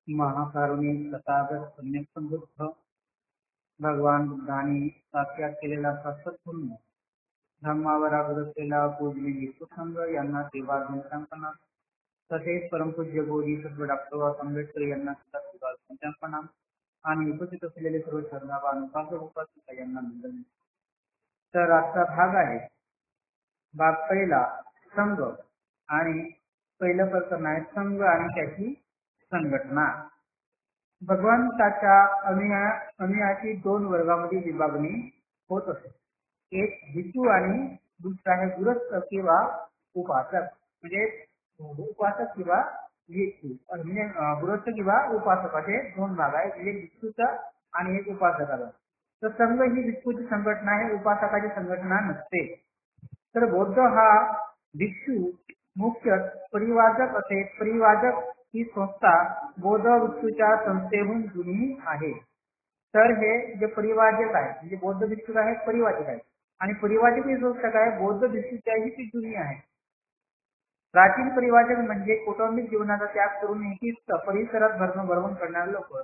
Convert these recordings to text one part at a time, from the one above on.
महाकारुणिक तथागत सम्यक समृद्ध भगवान बुद्धांनी साक्षात केलेला सत्पूर्ण धर्मावर असलेला पूजनीय विष्णुसंघ यांना सेवा संकल्पना तसेच परमपूज्य बोधी सद्गुरू डॉक्टर आंबेडकर यांना सुद्धा सेवा संकल्पना आणि उपस्थित असलेले सर्व श्रद्धावान उपासक यांना वंदन. तर आजचा भाग आहे भाग पहिला संघ आणि पहिलं प्रकरण आहे संघ आणि त्याची संघटना. भगवंताच्या अनुयायाची दोन वर्गामध्ये विभागणी होत असते. एक भिक्षू आणि दुसरा आहे गृहस्थ किंवा उपासक. म्हणजे उपासक किंवा भिक्षू म्हणजे गृहस्थ किंवा उपासक असे दोन भाग आहेत. एक भिक्षूचा आणि एक उपासकाचा. तर संघ ही भिक्षूची संघटना आहे, उपासकाची संघटना नसते. तर बौद्ध हा भिक्षू मुख्य परिवाजक असे. परिवाजक ही संस्था बौद्ध भिक्षूच्या संस्थेहून जुनी आहे. तर हे जे परिवाजक आहे म्हणजे बौद्ध भिक्षू आहे परिवाजक आहे आणि परिवाजक ही संस्था काय बौद्ध भिक्षूच्याही ती जुनी आहे. प्राचीन परिवाजक म्हणजे कौटुंबिक जीवनाचा त्याग करून एकीच परिसरात भरभरून करणारे लोक.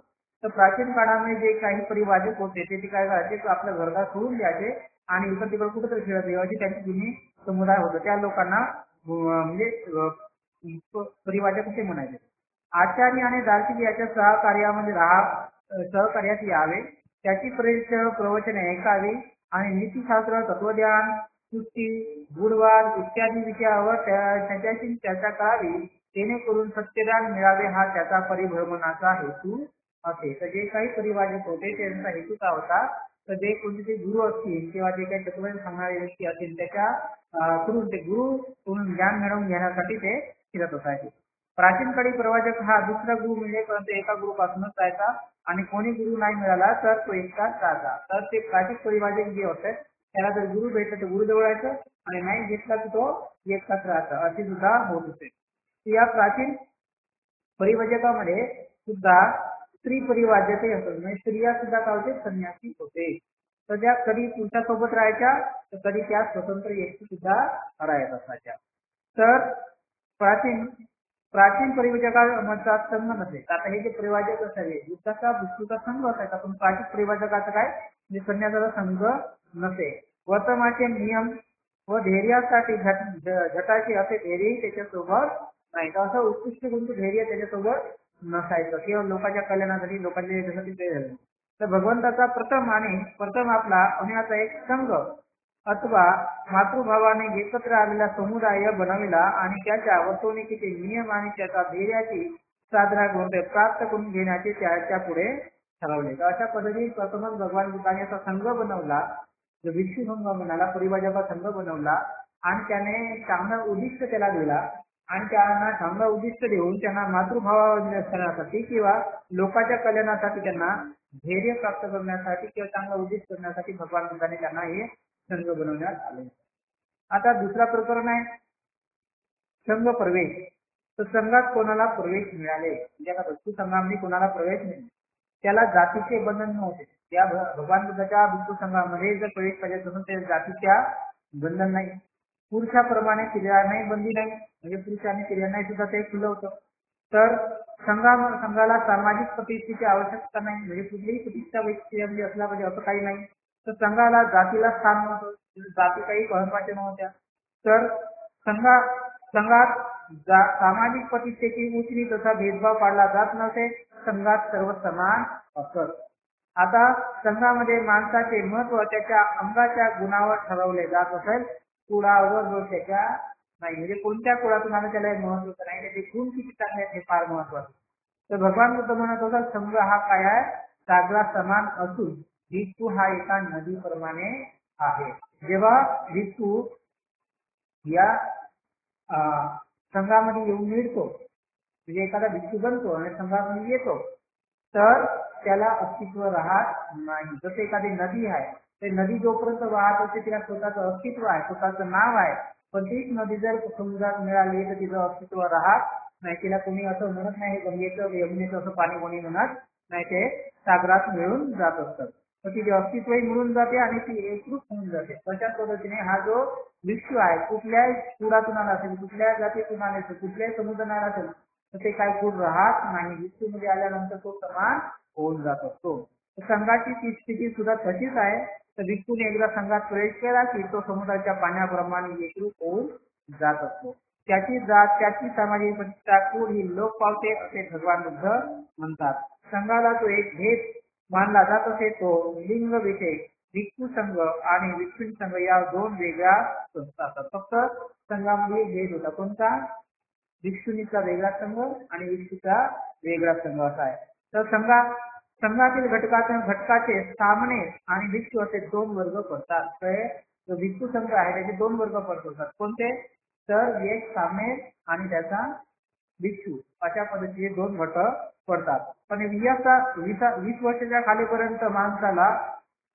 तर प्राचीन काळामध्ये जे काही परिवाजक होते ते काय करायचे आपल्या घरदार सोडून द्यायचे आणि इकडे तिकडे कुठेतरी फिरत यायचे. त्यांची जुनी समुदाय होता त्या लोकांना म्हणजे परिवाजक असे म्हणायचे. आचार्य आणि दार्शनिक याच्या सहकार्यात यावे, त्याची प्रवचने ऐकावी आणि नीतिशास्त्र तत्वज्ञान सृष्टी गूढवाद इत्यादी विषयावर त्याच्याशी चर्चा करावी. जेणेकरून सत्यज्ञान मिळावे हा त्याचा परिभ्रमणाचा हेतू असे. तर जे काही परिवाजक होते त्यांचा हेतू काय होता तर जे कोणते गुरु असतील किंवा जे काही तत्वज्ञान सांगणारे व्यक्ती असतील त्याच्या कडून ते गुरु ज्ञान मिळवून घेण्यासाठी ते फिरत असायचे. प्राचीन काळी प्रवाचक हा दुसरा गुरु म्हणजे परंतु एका गुरुपासूनच जायचा आणि कोणी गुरु नाही मिळाला तर तो एकटाच राहायचा. तर ते प्राचीन परिवाजक जे होते त्याला जर गुरु भेटला तर गुरु जवळ यायचं आणि नाही घेतला तर तो एकटाच राहायचा असे सुद्धा होत होते. या प्राचीन परिवाजकामध्ये सुद्धा स्त्री परिवाजकही असत. म्हणजे स्त्रिया सुद्धा काय होते संन्यासी होते. तर त्या कधी पुरुषासोबत राहायच्या तर कधी त्या स्वतंत्र व्यक्ती सुद्धा राहत असायच्या. तर प्राचीन परिवाजकाचा संघ नसे. आता हे जे परिवाजक असावे युद्धाचा भिक्षूचा संघ असायचा पण प्राचीन परिवाजकाचा काय म्हणजे संन्यासाचा संघ नसे. वर्तमानाचे नियम व धैर्यासाठी झटाचे असे धैर्य त्याच्यासोबत नाही. तर असं उत्कृष्ट कोणतं धैर्य त्याच्यासोबत नसायचं. केवळ लोकांच्या कल्याणासाठी लोकांच्या याच्यासाठी ते झालं. तर भगवंताचा प्रथम आपला अनुयायाचा एक संघ अथवा मातृभावाने एकत्र आलेला समुदाय बनविला आणि त्याच्या वर्तवणुकीचे नियम आणि त्याच्या धैर्याची साधना प्राप्त करून घेण्याचे त्याच्या पुढे ठरवले. तर अशा पद्धतीने प्रथमच भगवान बुद्धाने असा संघ बनवला, जो भिक्षू संघ बनाला, परिवाजका संघ बनवला आणि त्याने चांगला उद्दिष्ट त्याला दिला आणि त्यांना चांगला उद्दिष्ट देऊन त्यांना मातृभावावर करण्यासाठी किंवा लोकांच्या कल्याणासाठी त्यांना धैर्य प्राप्त करण्यासाठी किंवा चांगला उद्दिष्ट करण्यासाठी भगवान बुद्धाने त्यांना हे संघ बनवण्यात आले. आता दुसरा प्रकरण आहे संघ प्रवेश. तर संघात कोणाला प्रवेश मिळाले म्हणजे आता भिक्षू संघामध्ये कोणाला प्रवेश मिळाले त्याला जातीचे बंधन नव्हते. त्या भगवान बुद्धाच्या भिक्षू संघामध्ये जर प्रवेश पाहिजे असेल तर जातीच्या बंधन नाही. पुरुषाप्रमाणे स्त्रियांनाही बंदी नाही म्हणजे पुरुष आणि स्त्रियांनाही सुद्धा ते खुलं होतं. तर संघाला सामाजिक प्रतिष्ठेची आवश्यकता नाही म्हणजे कुठलीही प्रतिष्ठा व्यक्ती असला पाहिजे असं काही नाही. तर संघाला जातीला स्थान नव्हतं, जाती काही महत्वाच्या नव्हत्या. तर संघात सामाजिक प्रतिष्ठेची उंची तसा भेदभाव पाडला जात नव्हते. संघात सर्व समान असत. आता संघामध्ये माणसाचे महत्व त्याच्या अंगाच्या गुणावर ठरवले जात असेल, कुळावर त्याच्या नाही. म्हणजे कोणत्या कुळातून आलं त्याला महत्व नाही, त्याचे गुण किती चांगले आहेत हे फार महत्वाचं. तर भगवान बुद्ध म्हणत होता संघ हा काय आहे सागरा समान असून भिक्षू हा एका नदीप्रमाणे आहे. जेव्हा भिक्षू या संघामध्ये येऊन मिळतो म्हणजे एखादा भिक्षू बनतो आणि संघामध्ये येतो तर त्याला अस्तित्व राहत नाही. जसे एखादी नदी आहे ते नदी जोपर्यंत वाहत असते तिला स्वतःचं अस्तित्व आहे, स्वतःचं नाव आहे. पण तीच नदी जर समुद्रात मिळाली तर तिचं अस्तित्व राहत नाही. तिला कोणी असं म्हणत नाही गंगेचं यमुनेचं असं पाणी कोणी म्हणत नाही, ते सागरात मिळून जात असतात. तर तिचे अस्तित्वही मिळून जाते आणि ती एकरूप होऊन जाते. तशाच पद्धतीने हा जो भिक्षू आहे कुठल्याही कुळातून आला असेल, कुठल्याही जातीतून आला असेल, कुठल्याही समुदायात आला असेल तर ते काय गुण राहत नाही. भिक्षूमध्ये आल्यानंतर तो समान होऊन जात असतो. संघाची ती स्थिती सुद्धा तशीच आहे. तर भिक्षूने एकदा संघात प्रवेश केला की तो समुद्राच्या पाण्याप्रमाणे एकरूप होऊन जात असतो. त्याची जात, त्याची सामाजिक प्रतिष्ठा, कुळ ही लोक पावते असे भगवान बुद्ध म्हणतात. संघाला जो एक भेद मानला जात असे तो लिंग विषय भिक्षू संघ आणि भिक्षुणी संघ या दोन वेगळ्या संस्था असतात. फक्त संघामध्ये भेद होता. कोणता? भिक्षुणीचा वेगळा संघ आणि भिक्षूचा वेगळा संघ असा आहे. तर संघातील घटकाचे सामने आणि भिक्षू असे दोन वर्ग पडतात. तर जो भिक्षू संघ आहे त्याचे दोन वर्ग पडतात. कोणते? तर एक सामने आणि त्याचा भिक्षू अशा पद्धतीचे दोन गट पडतात. पण 20 वर्षाच्या खालीपर्यंत माणसाला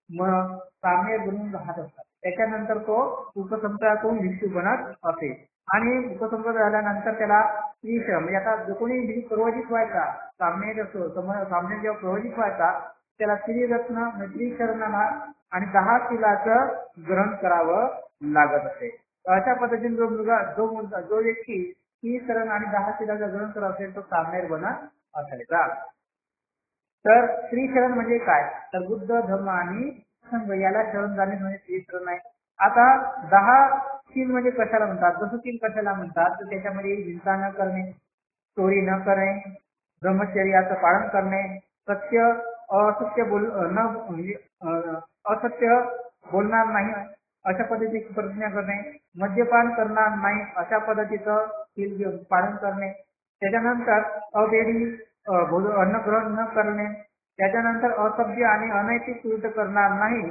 सामने बनून राहत असतात. त्याच्यानंतर तो उपसंप्रदायातून भिक्षू बनत असे आणि उपसंप्रदाय झाल्यानंतर त्याला स्त्रीश्रम म्हणजे आता जो कोणी प्रवचित व्हायचा सामने जेव्हा प्रवचित व्हायचा त्याला स्त्रीरत्न स्त्रीशरणाला आणि 10 शिलाचं ग्रहण करावं लागत असे. अशा पद्धतीने जो व्यक्ती स्त्रीशरण आणि 10 शिलाचं ग्रहण करत असेल तो सामनेर बनत असायचा. तर स्त्रीशरण म्हणजे काय? तर बुद्ध धर्म आणि संघ याला शरण जाणे म्हणजे स्त्रीशरण आहे. आता 10 शील म्हणजे कशाला म्हणतात? 10 शील कशाला म्हणतात? तर त्याच्यामध्ये हिंसा न करणे, चोरी न करणे, ब्रह्मचर्याचं पालन करणे, असत्य बोलणार नाही अशा पद्धतीची प्रतिज्ञा करणे, मद्यपान करणार नाही अशा पद्धतीचं शील पालन करणे, त्याच्यानंतर अवेळी अन्न ग्रहण न करणे, त्याच्यानंतर असभ्य आणि अनैतिक कृत्य करणार नाही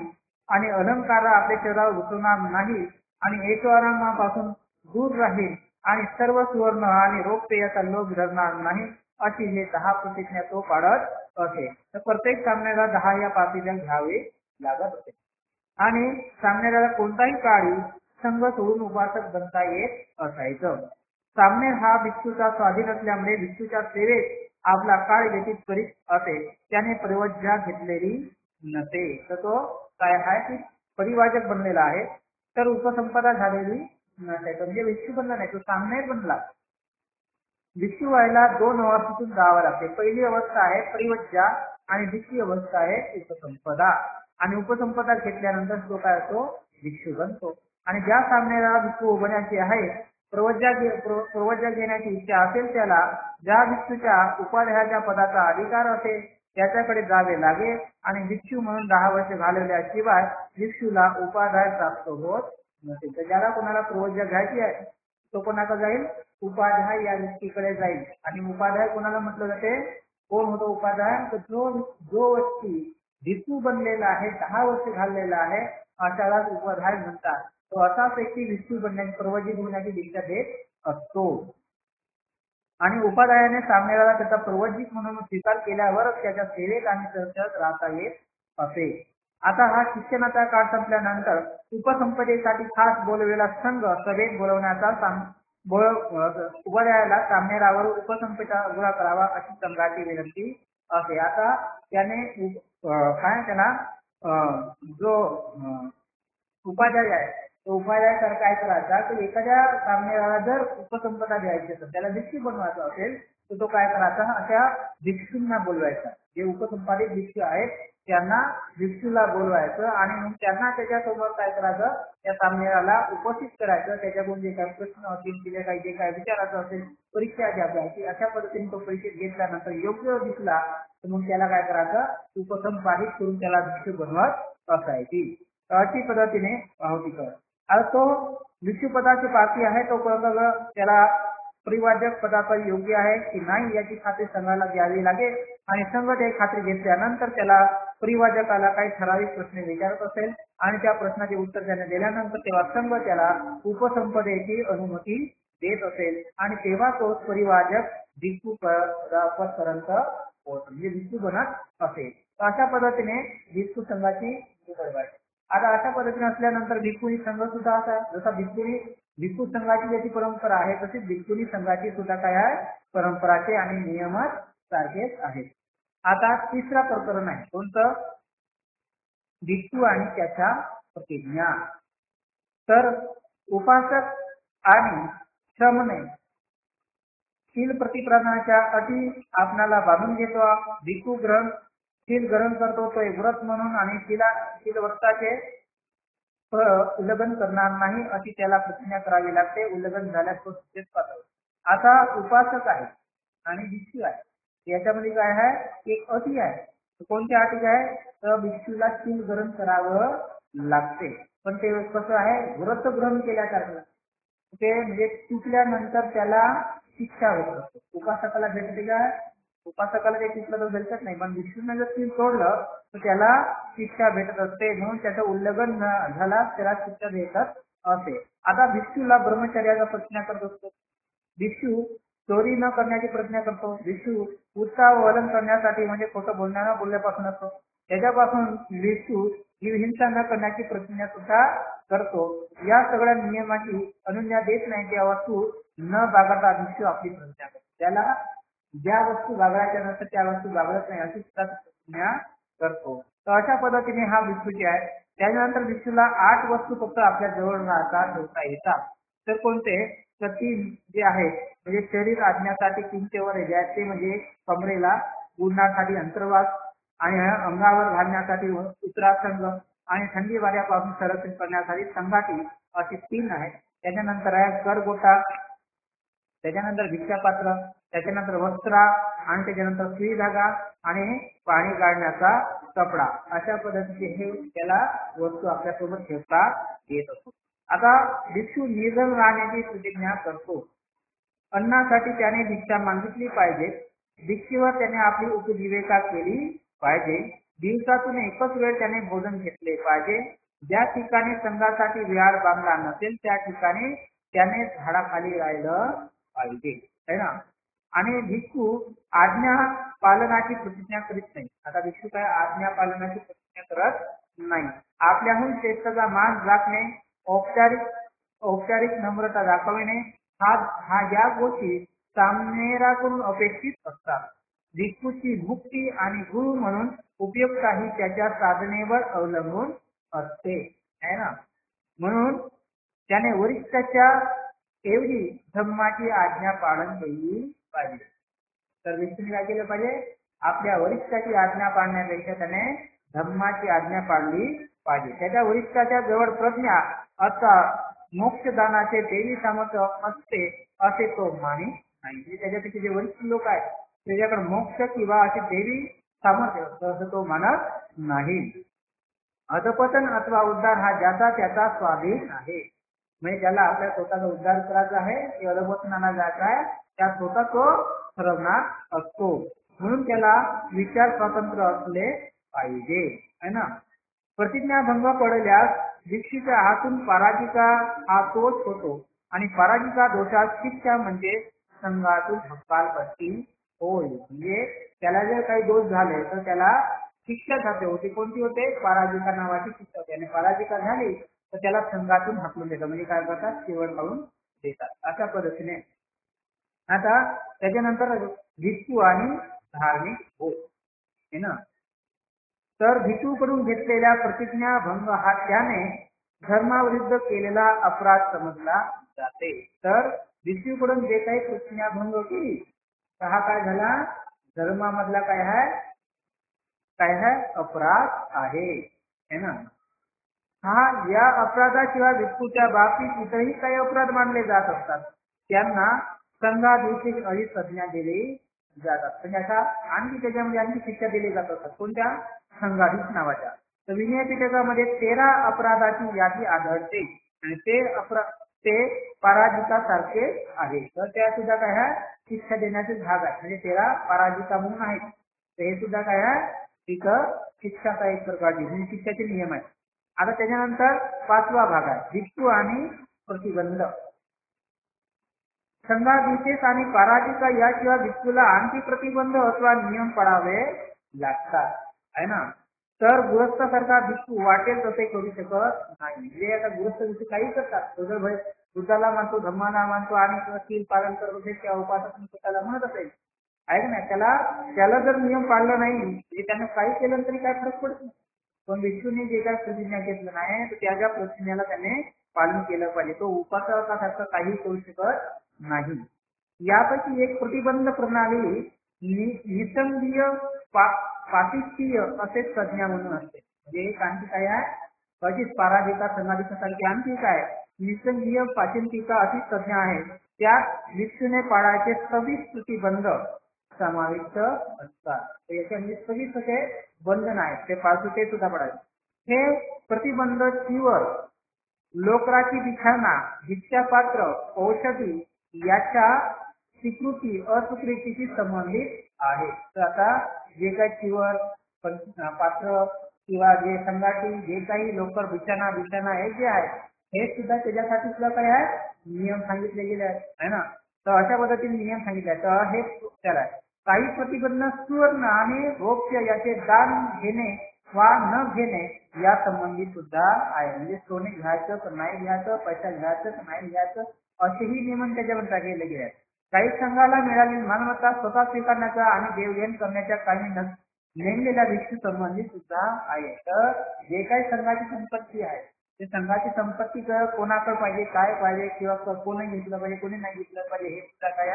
आणि अलंकार आपल्या शरीरावर घुसवणार नाही आणि ऐशोआरामापासून दूर राहील आणि सर्व सुवर्ण आणि रोगपेयाचा लोभ धरणार नाही अशी हे 10 प्रतिज्ञा तो पाळत असे. तर प्रत्येक सामन्याला 10 या प्रतिज्ञा घ्यावे लागत असे आणि सामन्याला कोणताही काळी संघ सोडून उपासक बनता येत असायचं. सामने हा भिक्षूचा स्वाधीन असल्यामुळे भिक्षूच्या सेवेत आपला काळ व्यतीत करीत असे. त्याने परिवज्जा घेतलेली नसे. तर तो काय आहे की परिवाजक बनलेला आहे. तर उपसंपदा झालेली नसे. म्हणजे भिक्षू बनला नाही, तो सामने बनला. भिक्षू व्हायला 2 अवस्थेतून जावं लागते. पहिली अवस्था आहे परिवज्जा आणि दुसरी अवस्था आहे उपसंपदा. आणि उपसंपदा घेतल्यानंतर तो काय होतो? भिक्षू बनतो. आणि ज्या सामन्याला भिक्षू बनायची आहे प्रवज्जा घेण्याची इच्छा असेल त्याला ज्या भिक्षूच्या उपाध्यायाच्या पदाचा अधिकार असेल त्याच्याकडे जावे लागेल आणि भिक्षू म्हणून 10 वर्ष घालवल्याशिवाय भिक्षूला उपाध्याय प्राप्त होत नसेल. तर ज्याला कोणाला प्रवज्जा घ्यायची आहे तो कोणाकडे जाईल? उपाध्याय या व्यक्तीकडे जाईल. आणि उपाध्याय कोणाला म्हटलं जाते? कोण होतो उपाध्याय? तर जो व्यक्ती भिक्षू बनलेला आहे 10 वर्ष घाललेला आहे अशाला उपाध्याय म्हणतात. तो असाच व्यक्ती भिक्षू बनण्याची प्रवज्जित होण्याची दीक्षा देत असतो. आणि उपाध्यायाने सामनेला त्याचा प्रवज्जित म्हणून स्वीकार केल्यावरच त्याच्या सेवेत आणि चर्चेत राहता येत असे. आता हा शिक्षणाचा काळ संपल्यानंतर उपसंपदेसाठी खास बोलवलेला संघ सभेत बोलवण्याचा उपाध्यायाला सामनेरावर उपसंपदा गोळा करावा अशी संघाची विनंती असे. आता त्याने काय त्याला जो उपाध्याय आहे तो उपाध्याय काय करायचा की एखाद्या सामनेला जर उपसंपदा द्यायची असेल त्याला भिक्षू बनवायचा असेल तर तो काय करायचा? अशा भिक्षूंना बोलवायचा. जे उपसंपादित भिक्षू आहेत त्यांना भिक्षूला बोलवायचं आणि मग त्यांना त्याच्यासोबत काय करायचं? त्या सामनेला उपस्थित करायचं. त्याच्याकडून जे काही प्रश्न असतील तिथे काही जे काही विचारायचं असेल परीक्षा द्यायची. अशा पद्धतीने तो परीक्षेत घेतल्यानंतर योग्य दिसला तर मग त्याला काय करायचं? उपसंपादित करून त्याला भिक्षू बनवत असायची. अशी पद्धतीने आहुती कर. आता तो भिक्षू पदाची पार्टी आहे तो त्याला परिवाजक पदाचा योग्य आहे की नाही याची खात्री संघाला द्यावी लागेल आणि संघ ते खात्री घेतल्यानंतर त्याला परिवाजकाला काही ठराविक प्रश्न विचारत असेल आणि त्या प्रश्नाचे उत्तर त्याने दिल्यानंतर तेव्हा संघ त्याला उपसंपदेची अनुमती देत असेल आणि तेव्हा तो परिवाजक भिक्षू पदापर्यंत म्हणजे भिक्षू बनत असेल. अशा पद्धतीने भिक्षू संघाची निवड व्हायची. आता अशा पद्धतीने असल्यानंतर भिक्षुणी संघ सुद्धा असा जसा भिक्षू संघाची ज्याची परंपरा आहे तशी भिक्षुणी संघाची सुद्धा काय आहे? परंपराचे आणि नियमच सारखेच आहेत. आता तिसरा प्रकरण आहे कोणतं? भिक्षू आणि त्याच्या प्रतिज्ञा. तर उपासक आणि श्रमणे शील प्रतिप्रदानाच्या अटी आपणाला बांधून घेतो. भिक्खू शील ग्रहण करतो तो एक व्रत म्हणून आणि शील व्रताचे उल्लंघन करणार नाही अशी त्याला प्रतिज्ञा करावी लागते. उल्लंघन झाल्यास तो शिक्षेस पात्र. आता उपासक आहे आणि भिक्षू आहे याच्यामध्ये काय आहे एक अटी आहे. कोणत्या अटी आहे तर भिक्षूला शील ग्रहण करावं लागते. पण ते कसं आहे व्रत ग्रहण केल्यासारखं ते म्हणजे चुकल्यानंतर त्याला शिक्षा होत असते. उपासकाला भेटते का उपासकाला ते चुकलं तर भेटत नाही पण भिक्षूने जर शील तोडलं तर त्याला शिक्षा भेटत असते. म्हणून त्याचं उल्लंघन झाला त्याला शिक्षा भेटत असते. आता भिक्षूला ब्रह्मचर्याचा प्रतिज्ञा करत असतो. भिक्षू चोरी न करण्याची प्रतिज्ञा करतो. भिक्षू उत्साह वलन करण्यासाठी म्हणजे खोटं बोलण्यापासून असतो. त्याच्यापासून भिक्षू हिंसा न करण्याची प्रतिज्ञा सुद्धा करतो. या सगळ्या नियमाची अनुज्ञा देत नाही त्या वस्तू न बागडता भिक्षू आपली प्रतिज्ञा करतो. त्याला ज्या वस्तू बागडायच्या नसतात त्या वस्तू बागडत नाही अशी सुद्धा प्रतिज्ञा करतो. तर अशा पद्धतीने हा भिक्षू जे आहे त्यानंतर भिक्षूला 8 वस्तू फक्त आपल्या जवळ राहता ठेवता येतात. तर कोणते तर 3 जे आहे म्हणजे शरीर आज्ञासाठी किंचेवर ते म्हणजे कमरेला गुडण्यासाठी अंतर्वास आणि अंगावर घालण्यासाठी उत्तरासंग आणि थंडी वाऱ्यापासून संरक्षण करण्यासाठी संघाटी अशी 3 आहेत. त्याच्यानंतर आहे करगोटा, त्याच्यानंतर भिक्षापात्र, त्याच्यानंतर वस्त्रा आणि त्याच्यानंतर सुई धागा आणि पाणी काढण्याचा कपडा. अशा पद्धतीचे हे त्याला वस्तू आपल्यासोबत ठेवता येत असतो. आता भिक्षू निर्जन राहण्याची प्रतिज्ञा करतो. अन्नासाठी त्याने भिक्षा मागितली पाहिजे. भिक्षेवर त्याने आपली उपजीविका केली पाहिजे. दिवसातून एकच वेळ त्याने भोजन घेतले पाहिजे. ज्या ठिकाणी संघासाठी विहार बांधला नसेल त्या ठिकाणी त्याने झाडाखाली राहिलं पाहिजे है ना. आणि भिक्षू आज्ञा पालनाची प्रतिज्ञा करीत नाही. आता भिक्षू काय आज्ञा पालनाची प्रतिज्ञा करत नाही. आपल्याहून श्रेष्ठाचा मान राखणे, औपचारिक नम्रता दाखविणे हा या गोष्टी सामनेराकडून अपेक्षित असतात. भिक्षूची मुक्ती आणि गुरु म्हणून उपयुक्ता ही त्याच्या साधनेवर अवलंबून असते है ना. म्हणून त्याने वरिष्ठाच्या ऐवजी धम्माची आज्ञा पालन केली पाहिजे. तर भिक्षूने काय केलं पाहिजे आपल्या वरिष्ठाची आज्ञा पाळण्यापेक्षा त्याने धम्माची आज्ञा पाळली पाहिजे. त्याच्या वरिष्ठाच्या जवळ प्रज्ञा अथवा मोक्षदानाचे देवी सामर्थ्य असते असे तो मानी नाही. त्याच्यापेक्षा जे वरिष्ठ लोक आहेत त्याच्याकडे मोक्ष किंवा असे देवी सामर्थ्य असं तो मानत नाही. अधपतन अथवा उद्धार हा ज्याचा त्याचा स्वाधीन आहे. म्हणजे ज्याला आपल्या स्वतःचा उद्धार करायचा आहे की अधपतनाला जायचा आहे त्या स्वतः तो ठरवणार असतो. म्हणून त्याला विचार स्वातंत्र्य असले पाहिजे है ना. प्रतिज्ञाभंग पडल्यास भिक्षूच्या हातून पराजिका हा तोच होतो आणि पराजिका दोषात शिक्षा म्हणजे संघातून हक्कालपट्टी होय. म्हणजे त्याला जर काही दोष झाले तर त्याला शिक्षा झाली होती. कोणती होते पराजिका नावाची शिक्षा होती. आणि पराजिका झाली तर त्याला संघातून हाकलून देतात. म्हणजे काय करतात शेवट काढून देतात अशा पद्धतीने. आता त्याच्यानंतर भिक्षू आणि धार्मिक होय है ना. तर भिक्षूकडून घेतलेल्या प्रतिज्ञा भंग हा त्याने धर्माविरुद्ध केलेला अपराध समजला जाते. तर भिक्षूकडून जे काही प्रतिज्ञा भंग केली तर हा काय झाला धर्मामधला काय है अपराध आहे है ना. हा या अपराधाशिवाय भिक्षूच्या बाबतीत इतरही काही अपराध मानले जात असतात. त्यांना संघाधिक अधिक संज्ञा दिली जातात. म्हणजे आता आणखी त्याच्यामध्ये आणखी शिक्षा दिली जात असतात. कोणत्या संघाधिक नावाच्या. तर विनय पिटकामध्ये 13 अपराधाची यादी आढळते आणि ते पराजिकासारखे आहे. तर त्या सुद्धा काय आहे शिक्षा देण्याचे भाग आहे. म्हणजे 13 पराजिका म्हणून आहेत. तर हे सुद्धा काय आहे तिथं शिक्षाचा एक प्रकारची म्हणजे शिक्षाचे नियम आहेत. आता त्याच्यानंतर 5वा भाग आहे भिक्षू आणि प्रतिबंध. संघाधिशेष आणि पराजिका याशिवाय भिक्षूला आणखी प्रतिबंध अथवा नियम पाळावे लागतात है ना. तर गृहस्थासारखा भिक्षू वाटेल तसे करू शकत नाही. म्हणजे आता गृहस्थ भिक्षू काही करतात. बुद्धाला मानतो धम्माला मानतो आणि शील पालन करत असेल त्या उपासक स्वतःला म्हणत असेल आहे का नाही. त्याला जर नियम पाळला नाही म्हणजे त्यानं काही केलं तरी काय फरक पडत नाही. पण भिक्षूने जे काही प्रतिज्ञा घेतलं नाही तर त्याच्या प्रतिज्ञेला त्याने पालन केलं पाहिजे. तो उपासकासारखं काही करू शकत नाही. यापैकी एक प्रतिबंध प्रणाली निसंगीय पाशिष्टीय असे संज्ञा म्हणून असते. म्हणजे एक आणखी काय आहे, कशीच पाराजिता संघाधिकासारखी आणखी काय निसंगीय पाशिष्टिका अशी संज्ञा आहे. त्यात भिक्षूने पाळायचे 26 प्रतिबंध समाविष्ट असतात. याच्यामध्ये 26 असे बंधन आहेत, ते पाळतो ते सुद्धा पडायचे. हे प्रतिबंध चिवर, लोकराची बिछाना, भिक्षापात्र, औषधी याच्या स्वीकृती अस्वीकृतीशी संबंधित आहे. तर आता जे काही चिवर पात्र किंवा जे संघाटी जे काही लोकर बिछाना हे जे आहे हे सुद्धा त्याच्यासाठी सुद्धा काय आहे नियम सांगितले गेले आहेत है ना. तर अशा पद्धतीने नियम सांगितले आहेत. तर हे त्याला काही प्रतिबंध सुवर्ण आणि रोप्य याचे दान घेणे वा न घेणे या संबंधित सुद्धा आहे. म्हणजे सोने घ्यायचं तर नाही घ्यायचं, पैसा घ्यायचं तर नाही घ्यायचं असेही नियमन त्याच्यावर टाकले गेले आहेत. काही संघाला मिळालेली मालमत्ता स्वतः स्वीकारण्याचा आणि देवघेण करण्याच्या काही नेमलेल्या भिक्षू संबंधित सुद्धा आहे. तर जे काही संघाची संपत्ती आहे ते संघाची संपत्ती कोणाकडे पाहिजे, काय पाहिजे किंवा कोणी घेतलं पाहिजे, कोणी नाही घेतलं पाहिजे हे सुद्धा काय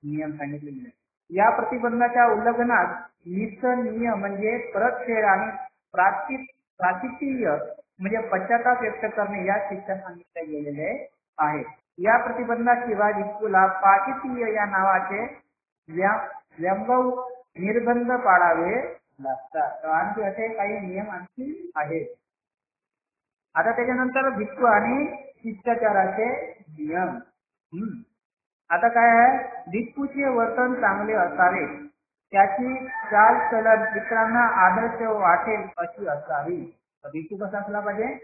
नियम सांगितले गेले. या प्रतिबंधाच्या उल्लंघनात निसंनिय म्हणजे परतफेड आणि प्राचितीय म्हणजे पश्चाताप व्यक्त करणे या शिक्षा सांगितल्या गेलेले आहे. या प्रतिबंधाशिवाय भिक्षूला पाचितीय या नावाचे व्यंगव निर्बंध पाळावे लागतात. आणखी असे काही नियम आणखी आहेत. आता त्याच्यानंतर भिक्षू आणि शिष्टाचाराचे नियम. आता काय आहे, भिक्षूचे वर्तन चांगले असावे, त्याची चाल चलन इतरांना आदर्श वाटेल अशी असावी. भिक्षू कसा असला पाहिजे,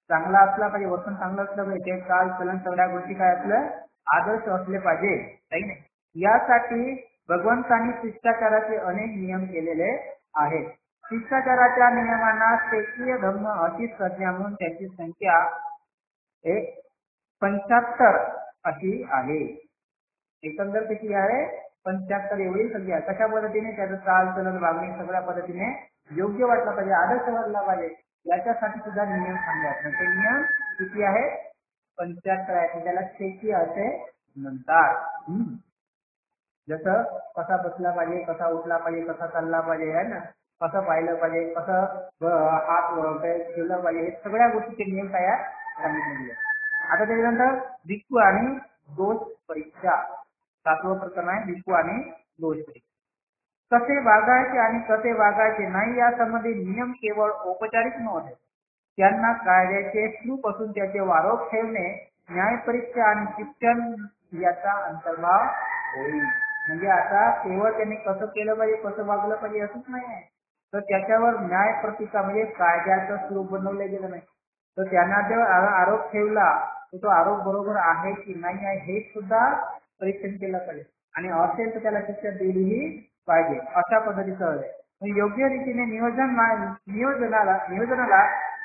चांगला असला पाहिजे, वर्तन चांगलं असलं पाहिजे, चाल चलन सगळ्या गोष्टी काय असलं आदर्श असले पाहिजे काही नाही. यासाठी भगवंतांनी शिष्टाचाराचे अनेक नियम केलेले आहेत. शिष्टाचाराच्या नियमांना सेकीय धम्म अशी संज्ञा म्हणून त्याची संख्या 75 अशी आहे. एकंदर किती आहे 75 एवढी संख्या. कशा पद्धतीने त्याचं चाल चलन वागणे सगळ्या पद्धतीने योग्य वाटला पाहिजे, आदर्श वाटला पाहिजे याच्यासाठी सुद्धा नियम सांगतात. ते नियम किती आहे 75 आहे. त्याला सेकीय असे म्हणतात. जसं कसा बसला पाहिजे, कसा उठला पाहिजे, कसा चालला पाहिजे आहे ना, कसं पाहिलं पाहिजे, कसं हात ठेवलं पाहिजे, हे सगळ्या गोष्टीचे नियम काय सांगितले गेले. आता त्याच्यानंतर भिक्षू आणि दोष परीक्षा 7वं प्रकरण आहे. भिक्षू आणि दोष परीक्षा. कसे वागायचे आणि कसे वागायचे नाही यासंबंधी नियम केवळ औपचारिक नव्हते, त्यांना कायद्याचे स्वरूप असून त्याचे आरोप ठेवणे, न्यायपरीक्षा आणि शिक्षण याचा अंतर्भाव होईल. म्हणजे आता केवळ त्यांनी कसं केलं पाहिजे, कसं वागलं पाहिजे असंच नाही आहे, तर त्याच्यावर न्याय प्रतिका म्हणजे कायद्याचं स्वरूप बनवलं गेलं नाही. तर त्यांना जो आरोप ठेवला तो आरोप बरोबर आहे की नाही आहे हे सुद्धा परीक्षण केलं पाहिजे आणि असेल तर त्याला शिक्षा दिलीही पाहिजे. अशा पद्धतीचं आहे. योग्य रीतीने नियोजनाला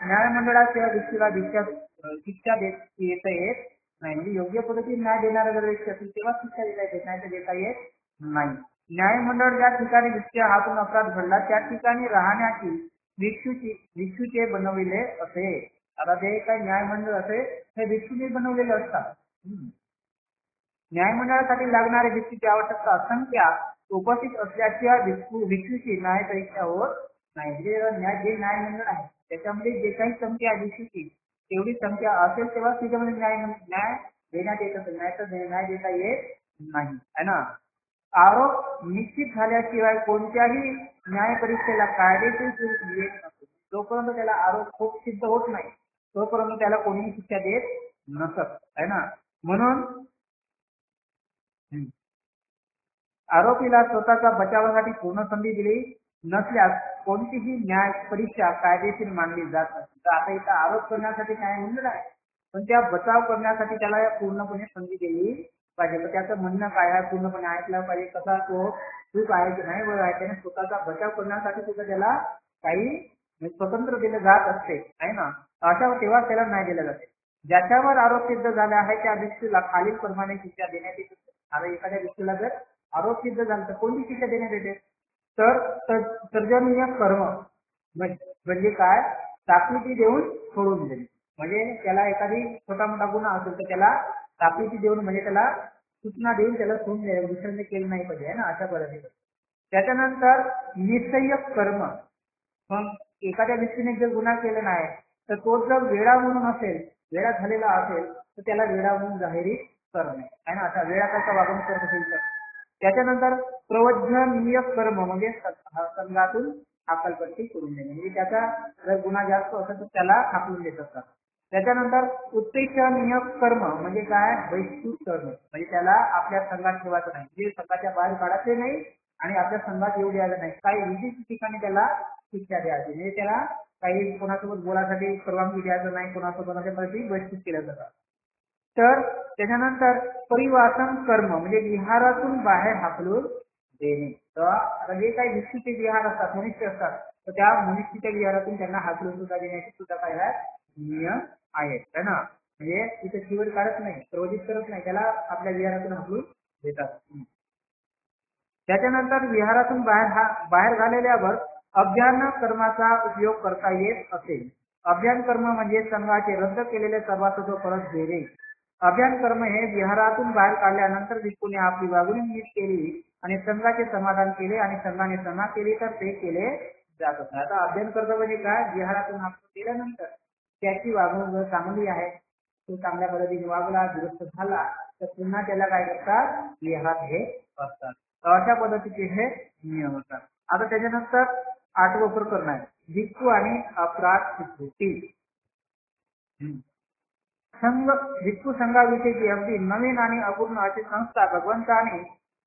न्यायमंडळाच्या व्यक्तीला शिक्षा देता येत नाही. म्हणजे योग्य पद्धतीने न्याय देणारा जर व्यक्ती असेल तेव्हा शिक्षा देता येते, नाही तर देता येत नाही. न्यायमंडळ ज्या ठिकाणी भिक्षेच्या हातून अपराध घडला त्या ठिकाणी राहण्याची भिक्षूचे बनविले असे. आता जे काही न्यायमंडळ असे हे भिक्षूने बनवलेले असतात. न्यायमंडळासाठी लागणारे भिक्षूची आवश्यकता असंख्य उपस्थित असल्याच्या भिक्षूची न्याय परीक्षा होत नाही. जे न्यायमंडळ आहे त्याच्यामध्ये जे काही संख्या आहे भिक्षूची तेवढी संख्या असेल तेव्हा त्याच्यामध्ये न्याय देण्यात येत असेल, नाही तर न्याय देता येत नाही है ना. आरोप निश्चित झाल्याशिवाय कोणत्याही न्याय परीक्षेला कायदेशीर स्वरूप येत नसते. जोपर्यंत त्याला आरोप खूप सिद्ध होत नाही तोपर्यंत त्याला कोणीही शिक्षा देत नसत है ना. म्हणून आरोपीला स्वतःच्या बचावासाठी पूर्ण संधी दिली नसल्यास कोणतीही न्याय परीक्षा कायदेशीर मानली जात नाही. तर आता इथं आरोप करण्यासाठी न्यायमंडळ आहे, पण त्या बचाव करण्यासाठी त्याला पूर्णपणे संधी दिली पाहिजे. तर त्याचं म्हणणं काय आहे पूर्णपणे ऐकलं पाहिजे, कसा तो चूक आहे की नाही बरोबर आहे. त्याने स्वतःचा बचाव करण्यासाठी सुद्धा त्याला काही स्वतंत्र दिलं जात असते आहे ना. अशा तेव्हा त्याला न्याय दिला जाते. ज्याच्यावर आरोप सिद्ध झाला आहे त्या व्यक्तीला खालील प्रमाणे शिक्षा देण्यात येते. आता एखाद्या व्यक्तीला जर आरोप सिद्ध झाला तर कोणती शिक्षा देण्यात येते, तर सर्जनीय कर्म म्हणजे काय ताकदीची देऊन सोडून देणे. म्हणजे त्याला एखादी छोटा मोठा गुन्हा असेल तर त्याला ताकदीची देऊन म्हणजे त्याला सूचना देऊन त्याला सोडून द्यायला दुसऱ्यांनी केलं नाही पाहिजे आहे ना अशा पद्धतीने. त्याच्यानंतर निश्चयक कर्म. मग एखाद्या व्यक्तीने जर गुन्हा केला नाही तर तो जर वेडा म्हणून असेल, वेडा झालेला असेल तर त्याला वेडा म्हणून जाहीर करणे आहे ना. असा वेडा कसा वागणूक करत असेल तर. त्याच्यानंतर प्रवचनीय कर्म म्हणजे संघातून हाकलपट्टी करून देणे, म्हणजे त्याचा जर गुन्हा जास्त असेल तर त्याला हाकलून देत असतात. त्याच्यानंतर उत्तेजनीय कर्म म्हणजे काय, बहिष्कृत करणे, म्हणजे त्याला आपल्या संघात ठेवायचं नाही, म्हणजे संघाच्या बाहेर काढायचे नाही आणि आपल्या संघात येऊ द्यायचं नाही. काही विशिष्ट ठिकाणी त्याला शिक्षा द्यायची, म्हणजे त्याला काही कोणासोबत बोलासाठी परवानगी द्यायचं नाही, कोणासोबत बहिष्कृत केलं जातं. तर त्याच्यानंतर परिवासन कर्म म्हणजे विहारातून बाहेर हाकलून देणे. तर आता जे काही विशिष्ट विहार असतात, मनुष्य असतात, तर त्या मनुष्याच्या विहारातून त्यांना हाकलून सुद्धा देण्याचे सुद्धा काय नियम आहेत है ना. म्हणजे तिथे शिवर काढत नाही, प्रवचित करत नाही, त्याला आपल्या विहारातून हाकलून देतात. त्याच्यानंतर विहारातून बाहेर झालेल्यावर अभियान कर्माचा उपयोग करता येत असेल. अभियान कर्म म्हणजे संघाचे रद्द केलेले सभासद परत घेणे. अभियान कर्म हे विहारातून बाहेर काढल्यानंतर भिक्खूने आपली वागणूक नीट केली आणि संघाचे समाधान केले आणि संघाने क्षमा केली तर ते केले जात असते. आता अभियान कर्म म्हणजे काय, विहारातून आपण केल्यानंतर त्याची वागणूक चांगली आहे, तो चांगल्या पद्धतीने वागला, दुरुस्त झाला तर पुन्हा त्याला काय करतात, विहारात हे असतात. अशा पद्धतीचे हे नियम असतात. आता त्याच्यानंतर 8वं प्रकरण आहे भिक्खू आणि अपराध स्वीकृती. संघ भिक्खू संघाविषयीची अगदी नवीन आणि अपूर्ण अशी संस्था भगवंताने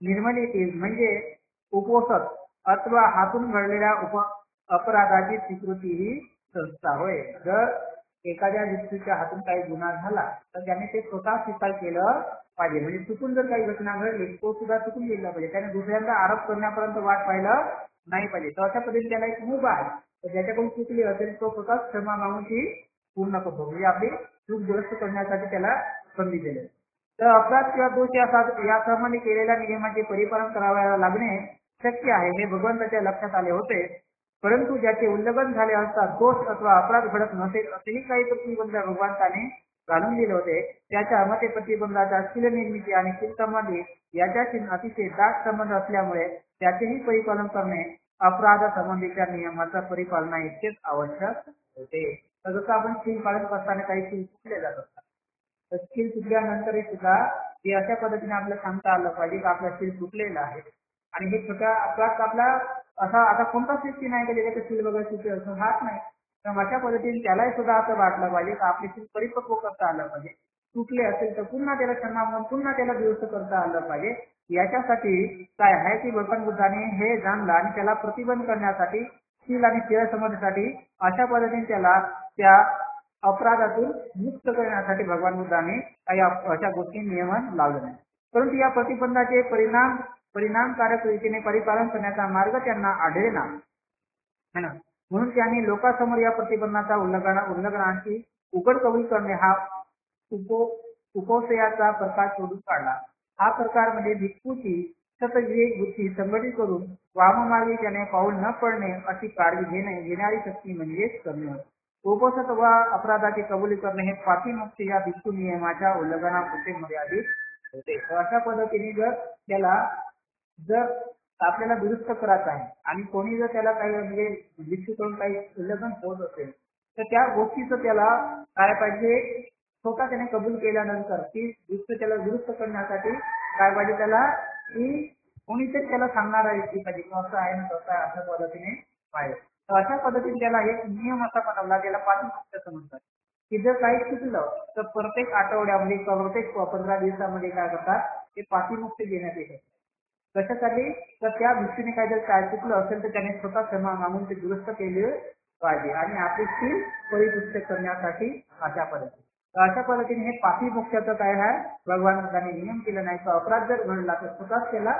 निर्माण केली, म्हणजे उपोषण अथवा हातून घडलेल्या अपराधाची स्वीकृती ही संस्था होय. जर एखाद्या व्यक्तीच्या हातून काही गुन्हा झाला तर त्याने ते स्वतः स्वीकार केलं पाहिजे, म्हणजे चुकून जर काही घटना घडली तो सुद्धा चुकून गेला पाहिजे, त्याने दुसऱ्यांचा आरोप करण्यापर्यंत वाट पाहिलं नाही पाहिजे. तर अशा पद्धतीने त्याला एक मुभा आहे, तर ज्याच्याकडून चुकली असेल तो स्वतः क्षमा मागून ती पूर्ण करतो, म्हणजे आपली चूक दुरुस्त करण्यासाठी त्याला संधी दिली. तर अपराध किंवा दोष याप्रमाणे केलेल्या नियमाचे परिपालन करावयाला लागणे शक्य आहे हे भगवंताच्या लक्षात आले होते. परंतु ज्याचे उल्लंघन झाले असता दोष अथवा अपराध घडत नसेल असेही काही प्रतिबंध भगवंताने घालून दिले होते. त्याच्या मते प्रतिबंधाचा शील निर्मिती आणि शील संबंधी याच्याशी अतिशय दाट संबंध असल्यामुळे त्याचेही परिपालन करणे अपराध संबंधीच्या नियमाचा परिपालना इतकेच आवश्यक होते. तर जसं आपण शील पालन करताना काही शील चुकले जात असतात, तर शील चुकल्यानंतरही सुद्धा ते अशा पद्धतीने आपल्याला सांगता आलं पाहिजे की आपला शील चुकलेला आहे आणि हे छोट्या अपराध आपला असा आता कोणता सृष्टी नाही केली तर शील वगैरे चुकले असं हात नाही. तर अशा पद्धतीने त्यालाही सुद्धा असं वाटलं पाहिजे की आपले शील परिपक्व करता आलं पाहिजे. चुकले असेल तर पुन्हा त्याला क्षमा म्हणून पुन्हा त्याला दुरुस्त करता आलं पाहिजे. याच्यासाठी काय आहे की भगवान बुद्धाने हे जाणलं आणि त्याला प्रतिबंध करण्यासाठी शील आणि शील समाधीसाठी अशा पद्धतीने त्याला त्या अपराधातून मुक्त करण्यासाठी भगवान बुद्धाने काही अशा गोष्टी नियमन लावले नाही. परंतु या प्रतिबंधाचे परिणामकारक रीतीने परिपालन करण्याचा मार्ग त्यांना आढळेना है ना. म्हणून त्यांनी लोकांसमोर या प्रतिबंधाचा उल्लंघनाची उघड कबूल करणे हा उपोषयाचा प्रकार शोधून काढला. हा प्रकार म्हणजे भिक्खूची सतविवेक बुद्धी संघटित करून वाममार्गी त्याने पाऊल न पडणे अशी काळजी घेणारी शक्ती म्हणजेच करणे होय. उपोषण व अपराधाची कबुली करणे हे पातिमुक्ती या भिक्खू नियमाच्या उल्लंघनापुरते मर्यादित होते. अशा पद्धतीने जर आपल्याला दुरुस्त करायचं आहे आणि कोणी जर त्याला काही म्हणजे भिक्षूकडून काही उल्लंघन होत असेल तर त्या गोष्टीचं त्याला काय पाहिजे, स्वतः त्याने कबूल केल्यानंतर ती गोष्ट त्याला दुरुस्त करण्यासाठी काय पाहिजे त्याला की कोणीतरी त्याला सांगणार आहे पाहिजे असं आहे ना तसं आहे, अशा पद्धतीने पाहिजे. तर अशा पद्धतीने त्याला एक नियम असा बनवला त्याला पातिमुक्त्याचं म्हणतात की जर काही चुकलं तर प्रत्येक आठवड्यामध्ये किंवा प्रत्येक 15 दिवसामध्ये काय करतात ते पातिमुक्ती देण्यात येतात. कशासाठी तर त्या दृष्टीने काय जर काय चुकलं असेल तर त्याने स्वतः क्षमा मागून ते दुरुस्त केले पाहिजे आणि आपली शील परिपुष्ट करण्यासाठी अशा पद्धतीने हे पातिमुक्त्याचं काय आहे भगवान बुद्धाने नियम केला नाही. तो अपराध जर घडला तर स्वतःच त्याला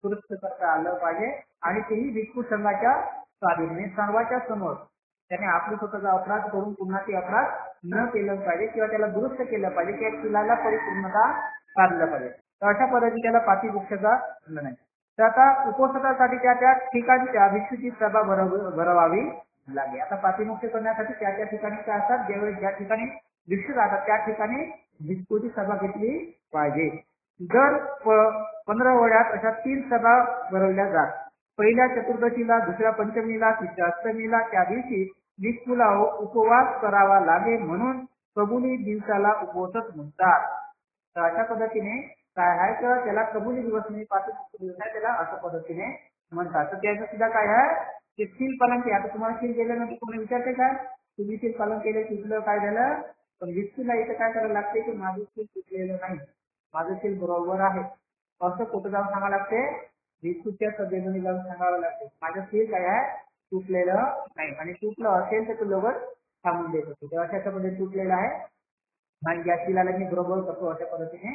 दुरुस्त करता आलं पाहिजे आणि तेही भिक्खू संघाच्या स्वाधीन सर्वांच्या समोर त्याने आपलं स्वतःचा अपराध करून पुन्हा ते अपराध न केलं पाहिजे किंवा त्याला दुरुस्त केलं पाहिजे किंवा शिलाला परिपूर्णता साधलं पाहिजे. तर अशा पद्धतीने त्याला पातिमुक्त्याचा नाही. तर आता उपोषणासाठी त्या ठिकाणच्या भिक्षूची सभा भरवावी लागेल. आता पातिमुक्त्य करण्यासाठी त्या ठिकाणी काय असतात, ज्या ठिकाणी भिक्षू राहतात त्या ठिकाणी भिक्षूची सभा घेतली पाहिजे. दर 15 वड्यात अशा 3 सभा भरवल्या जात. पहिल्या चतुर्दशीला, दुसऱ्या पंचमीला, तिसऱ्या अष्टमीला त्या दिवशी भिक्षूला उपवास करावा लागे म्हणून कबुली दिवसाला उपवासच म्हणतात. तर अशा पद्धतीने काय आहे तर त्याला कबुली दिवस म्हणजे 5 दिवस आहे त्याला अशा पद्धतीने म्हणतात. तर त्याचं सुद्धा काय आहे ते सील पालन केलं. आता तुम्हाला सील केल्यानंतर कोणी विचारते काय तुम्ही सील पालन केले तुझलं काय झालं. पण भिक्षूला इथं काय करायला लागते की माझं सील तुटलेलं नाही, माझं सील बरोबर आहे असं कुठं जाऊन सांगावं लागते. भिक्षूच्या सभेमध्ये जाऊन सांगावं लागते माझं सील काय आहे तुटलेलं नाही. आणि तुटलं असेल तर तू लगेच थांबून देत होतो. तेव्हा अशा पद्धतीने तुटलेलं आहे आणि या शिलाला मी बरोबर करतो अशा पद्धतीने